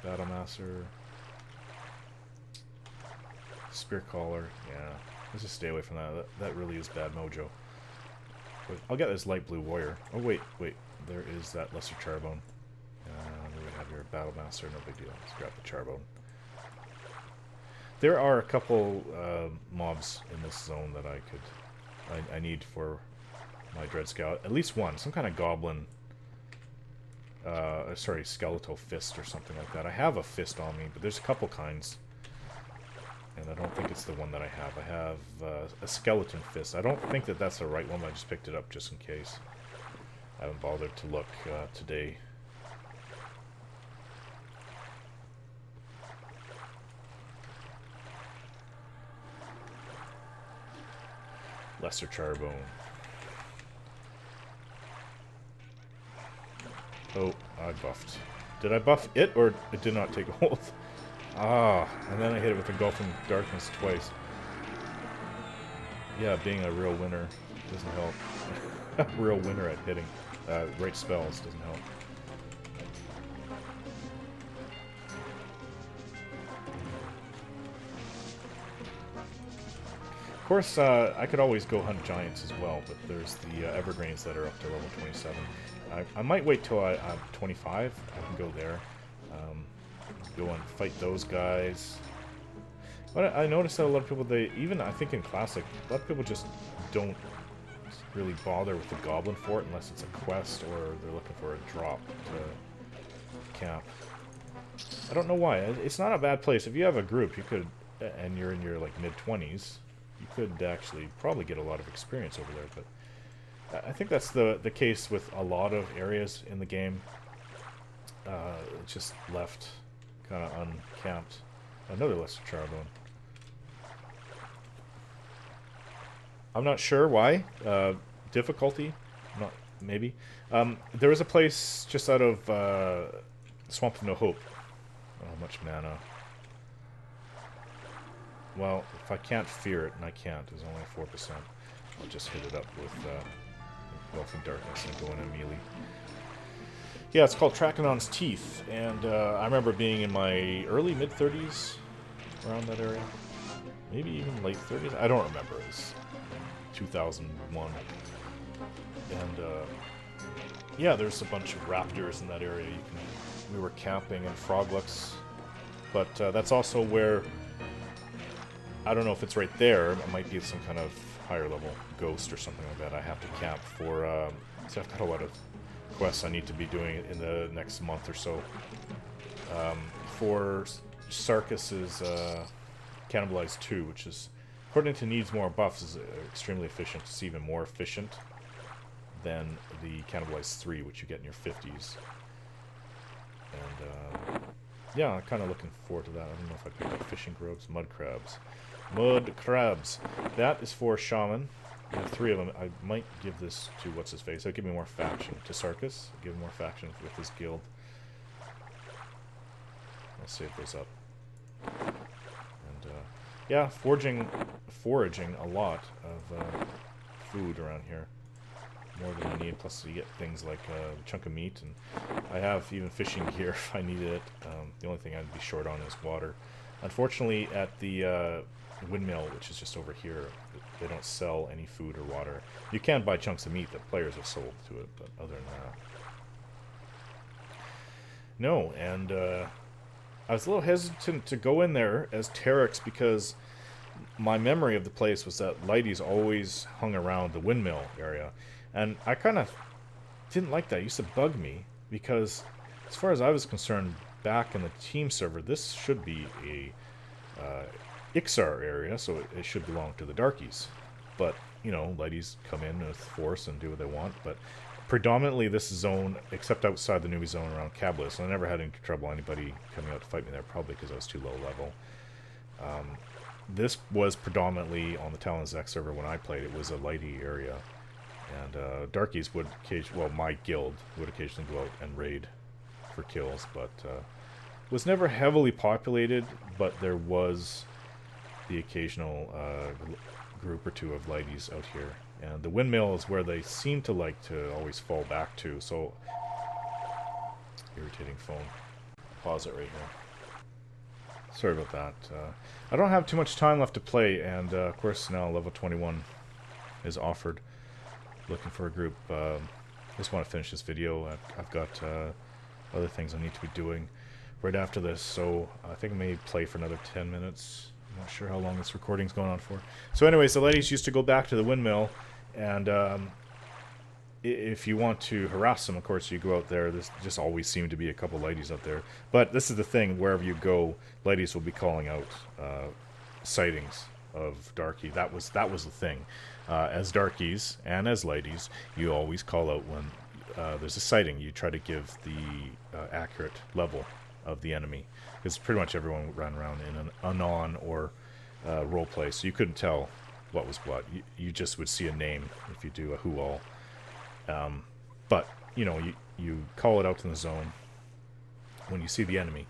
Battlemaster. Spear Caller. Yeah. Let's just stay away from that. That really is bad mojo. But I'll get this light blue warrior. Oh, wait. There is that lesser charbone. We have your Battlemaster. No big deal. Let's grab the charbone. There are a couple mobs in this zone that I need for my Dread Scout. At least one. Some kind of goblin. Sorry, skeletal fist or something like that. I have a fist on me, but there's a couple kinds. And I don't think it's the one that I have. I have a skeleton fist. I don't think that that's the right one, but I just picked it up just in case. I haven't bothered to look today. Lesser Charbone. Oh, I buffed. Did I buff it, or it did not take hold? Ah, and then I hit it with Engulfing Darkness twice. Yeah, being a real winner doesn't help. A real winner at hitting right spells doesn't help. Of course, I could always go hunt giants as well, but there's the evergreens that are up to level 27. I might wait till I'm 25. I can go there. Go and fight those guys. But I noticed that a lot of people, I think in Classic, a lot of people just don't really bother with the Goblin Fort unless it's a quest or they're looking for a drop to camp. I don't know why. It's not a bad place. If you have a group, you could, and you're in your like mid-20s, you could actually probably get a lot of experience over there. But I think that's the case with a lot of areas in the game. It's just left kind of uncamped. Another Lesser Charbone. I'm not sure why. Difficulty? Not maybe. There was a place just out of Swamp of No Hope. Oh, much mana. Well, if I can't fear it, and I can't, there's only 4%, I'll just hit it up with Engulfing Darkness and go in immediately. Yeah, it's called Trakenon's Teeth, and I remember being in my early mid-30s, around that area. Maybe even late 30s? I don't remember. It was 2001. And, yeah, there's a bunch of raptors in that area. We were camping in Froglux, but that's also where, I don't know if it's right there, it might be some kind of higher level ghost or something like that. I have to camp for, so I've got a lot of quests I need to be doing in the next month or so. For Sarkis's Cannibalize 2, which is, according to Needs More Buffs, is extremely efficient. It's even more efficient than the Cannibalize 3, which you get in your 50s. And, yeah, I'm kind of looking forward to that. I don't know if I picked up fishing grubs, mud crabs. Mud crabs. That is for Shaman. I have 3 of them. I might give this to what's-his-face. I'll give me more faction. To Sarkis. Give him more faction with his guild. I'll save those up. And, yeah, foraging a lot of food around here. More than I need. Plus, you get things like a chunk of meat. And I have even fishing gear if I needed it. The only thing I'd be short on is water. Unfortunately, at the windmill, which is just over here, they don't sell any food or water. You can buy chunks of meat that players have sold to it, but other than that, no. And I was a little hesitant to go in there as Terikz because my memory of the place was that Lighties always hung around the windmill area, and I kind of didn't like that. It used to bug me because, as far as I was concerned, back in the team server, this should be a Iksar area, so it should belong to the Darkies. But, you know, Lighties come in with force and do what they want, but predominantly this zone, except outside the newbie zone around Kablis, I never had any trouble anybody coming out to fight me there, probably because I was too low level. This was predominantly on the Talonzak server when I played. It was a Lighty area, and Darkies would occasionally, well, my guild would occasionally go out and raid for kills, but was never heavily populated, but there was the occasional group or two of Lighties out here. And the windmill is where they seem to like to always fall back to, so... Irritating phone. Pause it right here. Sorry about that. I don't have too much time left to play, and of course now level 21 is offered. Looking for a group. Just want to finish this video. I've got other things I need to be doing right after this, so I think I may play for another 10 minutes. I'm not sure how long this recording's going on for. So anyways, the ladies used to go back to the windmill, and if you want to harass them, of course, you go out there. There's just always seem to be a couple ladies out there. But this is the thing, wherever you go, ladies will be calling out sightings of Darkie. That was the thing. As Darkies and as ladies, you always call out when there's a sighting. You try to give the accurate level of the enemy, because pretty much everyone ran around in an anon or roleplay, so you couldn't tell what was what. You just would see a name if you do a who all. But, you know, you call it out in the zone when you see the enemy.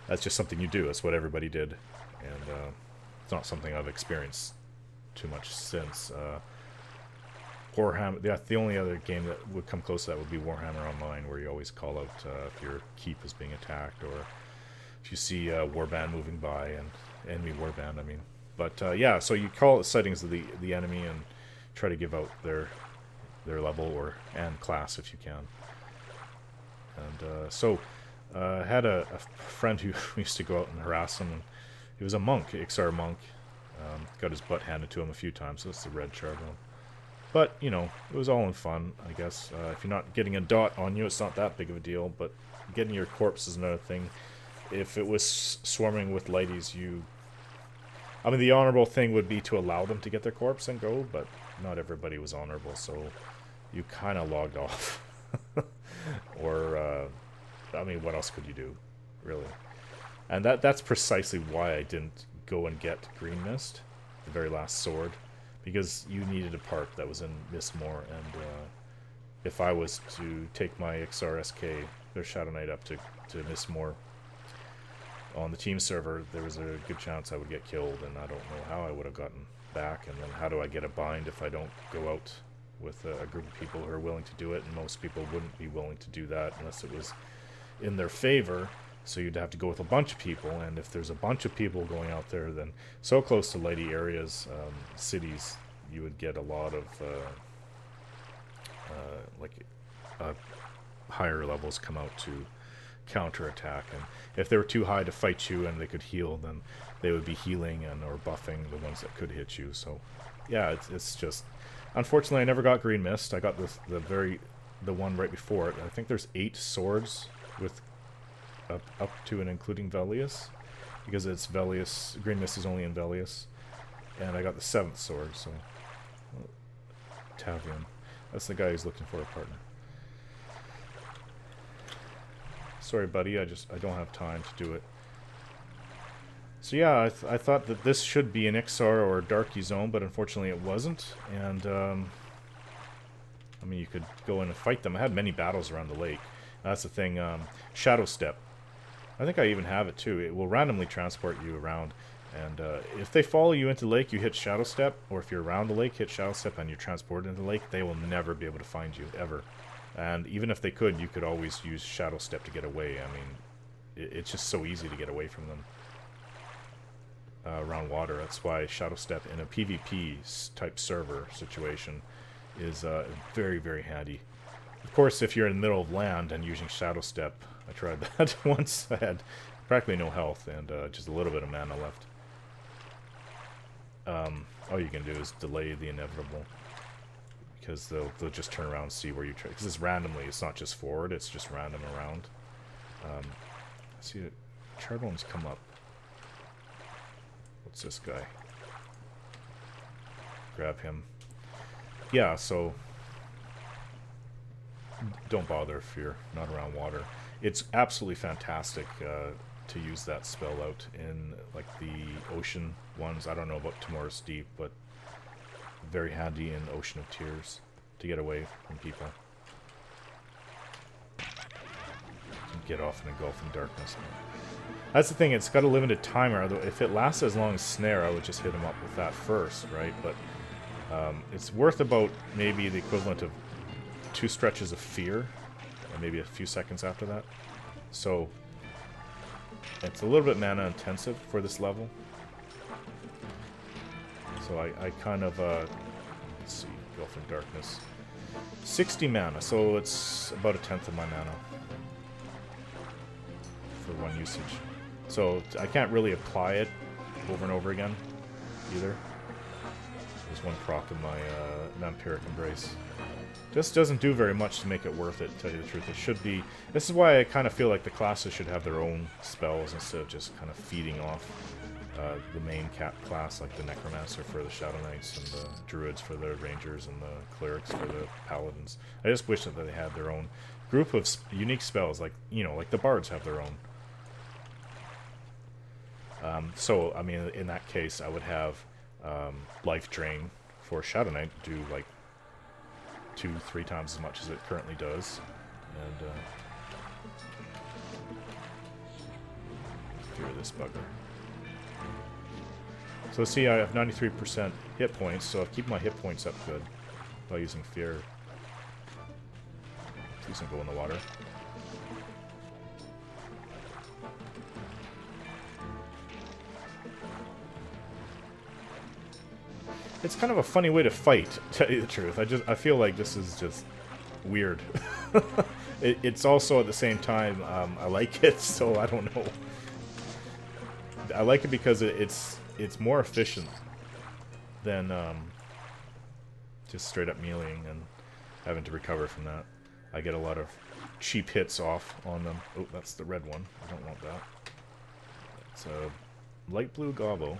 That's just something you do. That's what everybody did. And it's not something I've experienced too much since. Warhammer, the only other game that would come close to that would be Warhammer Online, where you always call out if your keep is being attacked, or if you see a warband moving by, and enemy warband, I mean. But yeah, so you call out sightings of the enemy and try to give out their level and class if you can. And so I had a friend who used to go out and harass him. And he was a monk, Iksar monk. Got his butt handed to him a few times. So that's the red charbel. But, you know, it was all in fun, I guess. If you're not getting a dot on you, it's not that big of a deal. But getting your corpse is another thing. If it was swarming with lighties, I mean, the honorable thing would be to allow them to get their corpse and go, but not everybody was honorable, so you kind of logged off. Or, I mean, what else could you do, really? And that's precisely why I didn't go and get Green Mist, the very last sword, because you needed a part that was in Mistmore, and if I was to take my Iksar SK, their Shadow Knight, up to Mistmore on the team server, there was a good chance I would get killed, and I don't know how I would have gotten back. And then how do I get a bind if I don't go out with a group of people who are willing to do it? And most people wouldn't be willing to do that unless it was in their favor. So you'd have to go with a bunch of people, and if there's a bunch of people going out there, then so close to lighty areas, cities, you would get a lot of higher levels come out to counterattack. And if they were too high to fight you and they could heal, then they would be healing or buffing the ones that could hit you. So yeah, it's just, unfortunately I never got Green Mist. I got the one right before it. I think there's 8 swords with up to and including Velius, because it's Velius. Green Mist is only in Velius, and I got the 7th sword. So Tavian, that's the guy who's looking for a partner. Sorry, buddy, I don't have time to do it. So yeah, I thought that this should be an Iksar or a Darky zone, but unfortunately it wasn't. And I mean, you could go in and fight them. I had many battles around the lake. That's the thing. Shadow Step. I think I even have it too. It will randomly transport you around, and if they follow you into the lake, you hit Shadow Step, or if you're around the lake, hit Shadow Step, and you're transported into the lake, they will never be able to find you, ever. And even if they could, you could always use Shadow Step to get away. I mean, it's just so easy to get away from them around water. That's why Shadow Step in a PvP type server situation is very, very handy. Of course, if you're in the middle of land and using Shadow Step, I tried that once. I had practically no health and just a little bit of mana left. All you can do is delay the inevitable, because they'll just turn around and see where you try. Because it's randomly, it's not just forward, it's just random around. See, Charbone's come up. What's this guy? Grab him. Yeah, so don't bother if you're not around water. It's absolutely fantastic to use that spell out in like the ocean ones. I don't know about Tomorrow's Deep, but very handy in Ocean of Tears to get away from people. Get off in engulfing darkness. That's the thing, it's got a limited timer. Although if it lasts as long as Snare, I would just hit him up with that first, right? But it's worth about maybe the equivalent of 2 stretches of Fear, and maybe a few seconds after that. So it's a little bit mana intensive for this level. So I kind of, let's see, Engulfing Darkness. 60 mana, so it's about 1/10 of my mana for 1 usage. So I can't really apply it over and over again either. There's 1 proc in my Vampiric Embrace. Just doesn't do very much to make it worth it, to tell you the truth. It should be... This is why I kind of feel like the classes should have their own spells instead of just kind of feeding off the main class, like the Necromancer for the Shadow Knights, and the Druids for the Rangers, and the Clerics for the Paladins. I just wish that they had their own group of unique spells, like, you know, like the Bards have their own. So, I mean, in that case, I would have life drain for Shadow Knight do like 2-3 times as much as it currently does. And fear this bugger. So see, I have 93% hit points, so I'll keep my hit points up good by using fear. Please don't go in the water. It's kind of a funny way to fight, to tell you the truth. I feel like this is just weird. It's also at the same time, I like it, so I don't know. I like it because it's more efficient than just straight up mealeing and having to recover from that. I get a lot of cheap hits off on them. Oh, that's the red one. I don't want that. It's a light blue gobbo.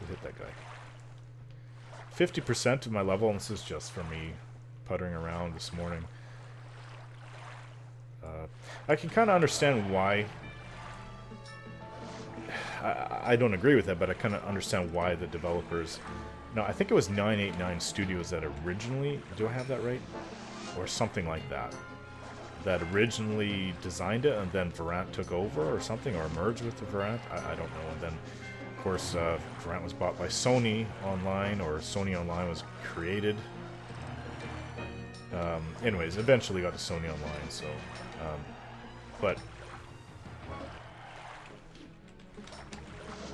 We'll hit that guy. 50% of my level, and this is just for me puttering around this morning. I can kind of understand why. I don't agree with that, but I kind of understand why the developers... No, I think it was 989 Studios that originally... Do I have that right? Or something like that. That originally designed it, and then Varant took over or something, or merged with the Varant. I don't know. And then, of course, Varant was bought by Sony Online, or Sony Online was created. Anyways, eventually got to Sony Online, so... but...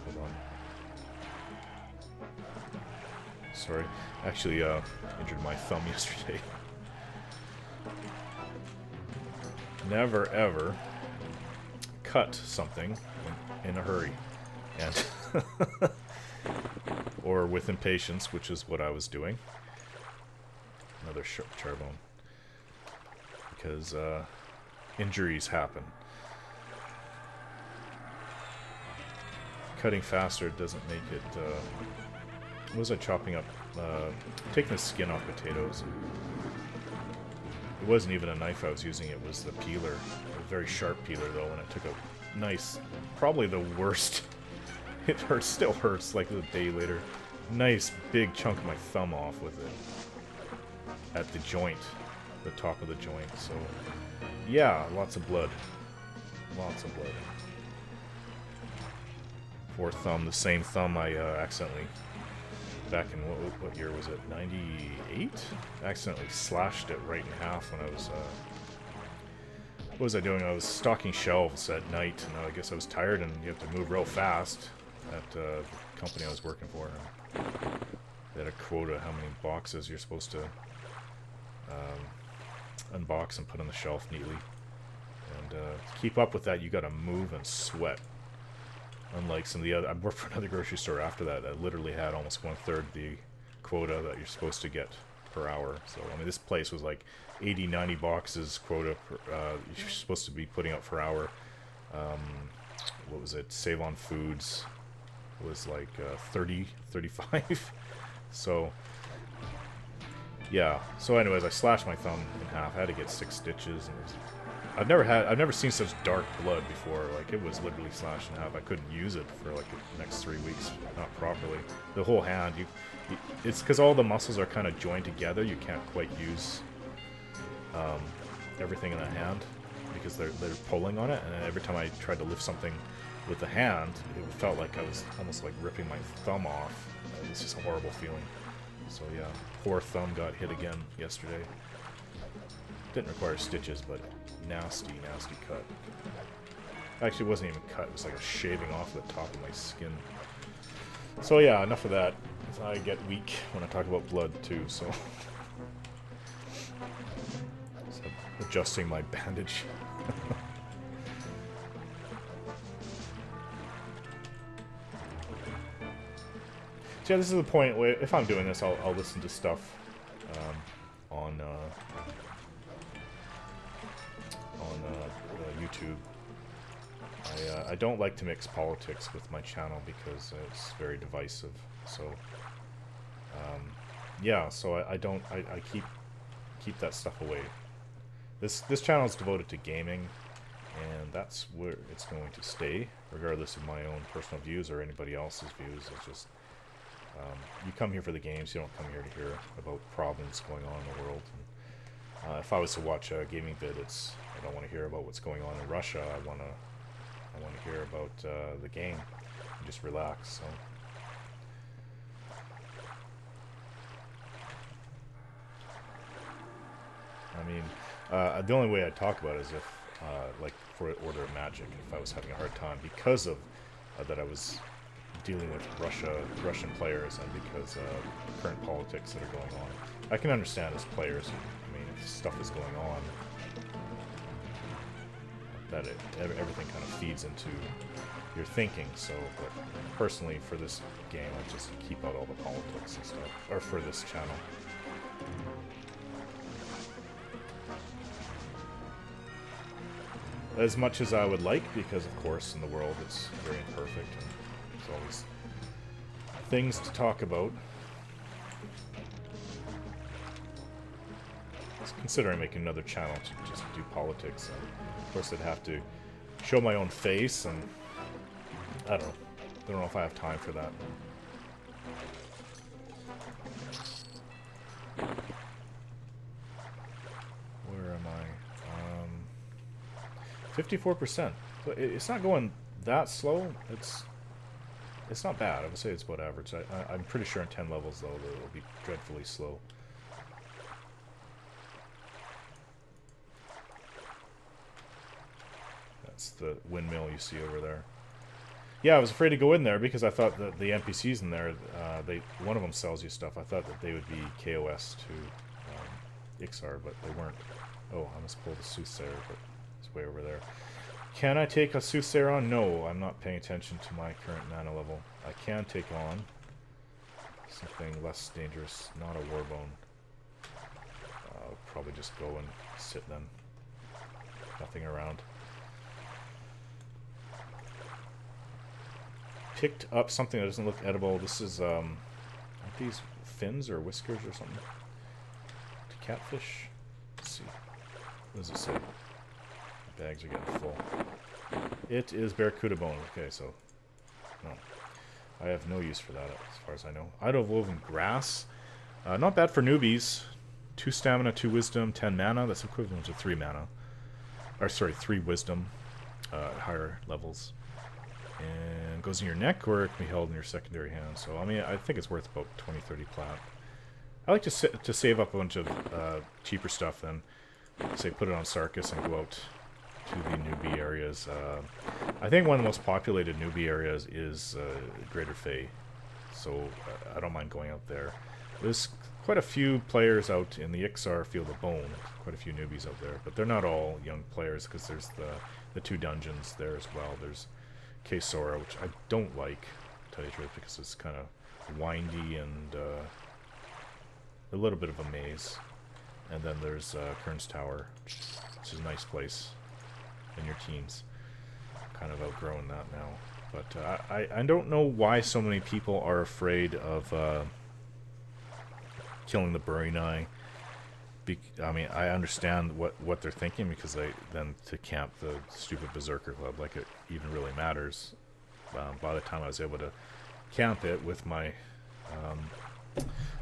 Hold on. Sorry. Actually, injured my thumb yesterday. Never, ever cut something in a hurry. And or with impatience, which is what I was doing. Another charbone. Because injuries happen. Cutting faster doesn't make it... what was I chopping up? Taking the skin off potatoes. It wasn't even a knife I was using, it was the peeler. A very sharp peeler though, and it took a nice... Probably the worst... It hurts, still hurts, like a day later. Nice big chunk of my thumb off with it. At the joint. The top of the joint, so... Yeah, lots of blood. Lots of blood. Poor thumb, the same thumb I accidentally... Back in, what year was it? 98? Accidentally slashed it right in half when I was... what was I doing? I was stocking shelves at night, and I guess I was tired, and you have to move real fast at the company I was working for. They had a quota how many boxes you're supposed to unbox and put on the shelf neatly. And to keep up with that, you gotta move and sweat. Unlike some of the other... I worked for another grocery store after that that literally had almost 1/3 the quota that you're supposed to get per hour. So, I mean, this place was like 80, 90 boxes quota you're supposed to be putting out per hour. What was it? Save on Foods was like 30, 35. So, yeah. So anyways, I slashed my thumb in half. I had to get 6 stitches. And it was, I've never seen such dark blood before. Like, it was literally slashed in half. I couldn't use it for like the next 3 weeks, not properly. The whole hand, it's because all the muscles are kind of joined together. You can't quite use everything in the hand because they're pulling on it. And every time I tried to lift something with the hand, it felt like I was almost like ripping my thumb off. It was just a horrible feeling. So yeah, poor thumb got hit again yesterday. Didn't require stitches, but nasty, nasty cut. Actually, it wasn't even cut. It was like a shaving off the top of my skin. So yeah, enough of that. I get weak when I talk about blood too, so... So adjusting my bandage. So yeah, this is the point where if I'm doing this, I'll listen to stuff on YouTube. I don't like to mix politics with my channel because it's very divisive. So yeah, so I keep that stuff away. This channel is devoted to gaming, and that's where it's going to stay, regardless of my own personal views or anybody else's views. It's just You come here for the games. You don't come here to hear about problems going on in the world. And, if I was to watch a gaming vid, I don't want to hear about what's going on in Russia. I want to hear about the game and just relax. So. I mean, the only way I'd talk about it is if, like, for Order of Magic, if I was having a hard time because of that I was dealing with Russian players, and because current politics that are going on. I can understand as players. I mean, if stuff is going on, that everything kind of feeds into your thinking. So, but personally, for this game, I just keep out all the politics and stuff, or for this channel. As much as I would like, because of course in the world it's very imperfect and there's always things to talk about. I was considering making another channel to just do politics, and of course I'd have to show my own face, and I don't know if I have time for that. Where am I? 54%. So it's not going that slow. It's not bad. I would say it's about average. I'm pretty sure in 10 levels, though, that it'll be dreadfully slow. That's the windmill you see over there. Yeah, I was afraid to go in there because I thought that the NPCs in there, one of them sells you stuff. I thought that they would be KOS to Iksar, but they weren't. Oh, I must pull the Soothsayer, but it's way over there. Can I take a Soothsayer on? No, I'm not paying attention to my current mana level. I can take on something less dangerous, not a Warbone. I'll probably just go and sit then. Nothing around. Picked up something that doesn't look edible. This is, aren't these fins or whiskers or something? Catfish? Let's see. What does it say? The bags are getting full. It is Barracuda bone. Okay, so no. I have no use for that as far as I know. Idle-woven grass. Not bad for newbies. 2 stamina, 2 wisdom, 10 mana. That's equivalent to 3 mana. Or sorry, 3 wisdom at higher levels. And goes in your neck, or it can be held in your secondary hand. So, I mean, I think it's worth about 20-30 plat. I like to save up a bunch of cheaper stuff, then, say, put it on Sarkis and go out to the newbie areas. I think one of the most populated newbie areas is Greater Fae, so I don't mind going out there. There's quite a few players out in the Iksar Field of Bone, quite a few newbies out there, but they're not all young players, because there's the 2 dungeons there as well. There's Kesora, which I don't like, to tell you the truth, because it's kind of windy and a little bit of a maze. And then there's Kern's Tower, which is a nice place in your teens. Kind of outgrowing that now. But I don't know why so many people are afraid of killing the Burinai. I mean, I understand what they're thinking, because then to camp the stupid Berserker Club, like it even really matters. By the time I was able to camp it with my...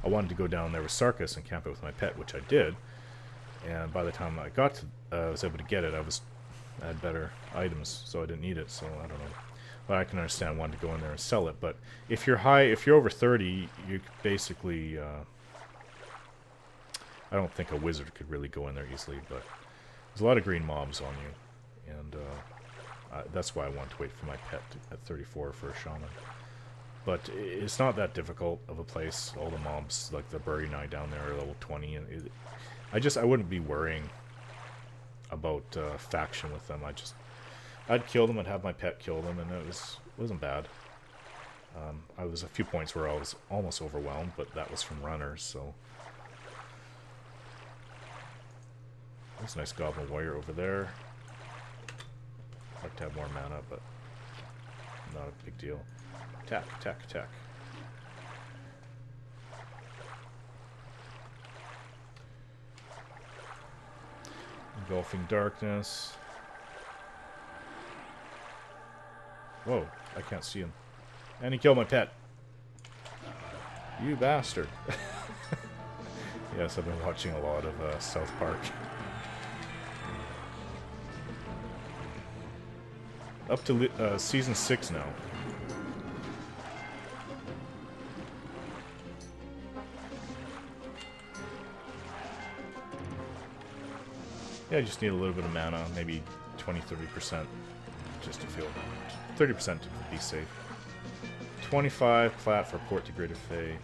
I wanted to go down there with Sarkis and camp it with my pet, which I did. And by the time I got to, I was able to get it, I had better items, so I didn't need it. So I don't know. But I can understand wanting to go in there and sell it. But if you're over 30, you basically... I don't think a wizard could really go in there easily, but there's a lot of green mobs on you, and that's why I want to wait for my pet at 34 for a shaman. But it's not that difficult of a place. All the mobs, like the Burinai down there, are level 20, and I wouldn't be worrying about faction with them. I'd kill them and have my pet kill them, and it wasn't bad. I was a few points where I was almost overwhelmed, but that was from runners, so. There's a nice Goblin Warrior over there. I'd like to have more mana, but not a big deal. Attack, attack, attack. Engulfing Darkness. Whoa, I can't see him. And he killed my pet. You bastard. Yes, I've been watching a lot of South Park. Up to season 6 now. Yeah, I just need a little bit of mana, maybe 20-30%, just to feel 30% to be safe. 25 plat for Port Degraded Fae.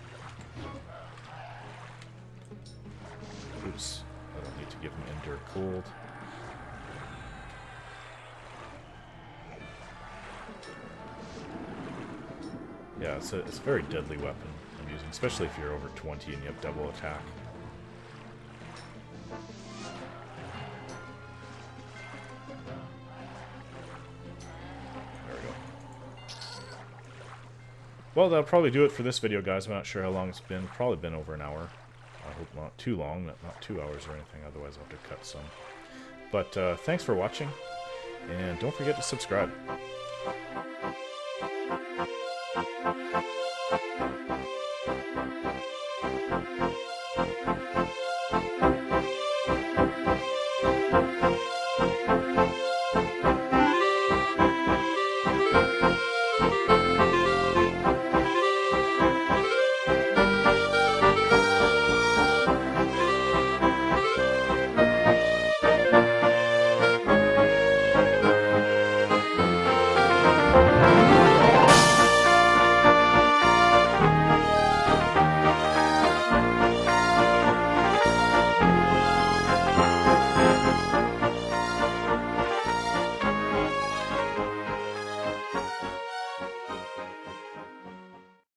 Oops, I don't need to give him Endure Cold. Yeah, it's a very deadly weapon I'm using, especially if you're over 20 and you have double attack. There we go. Well, that'll probably do it for this video, guys. I'm not sure how long it's been. Probably been over an hour. I hope not too long, not 2 hours or anything, otherwise I'll have to cut some. But thanks for watching, and don't forget to subscribe.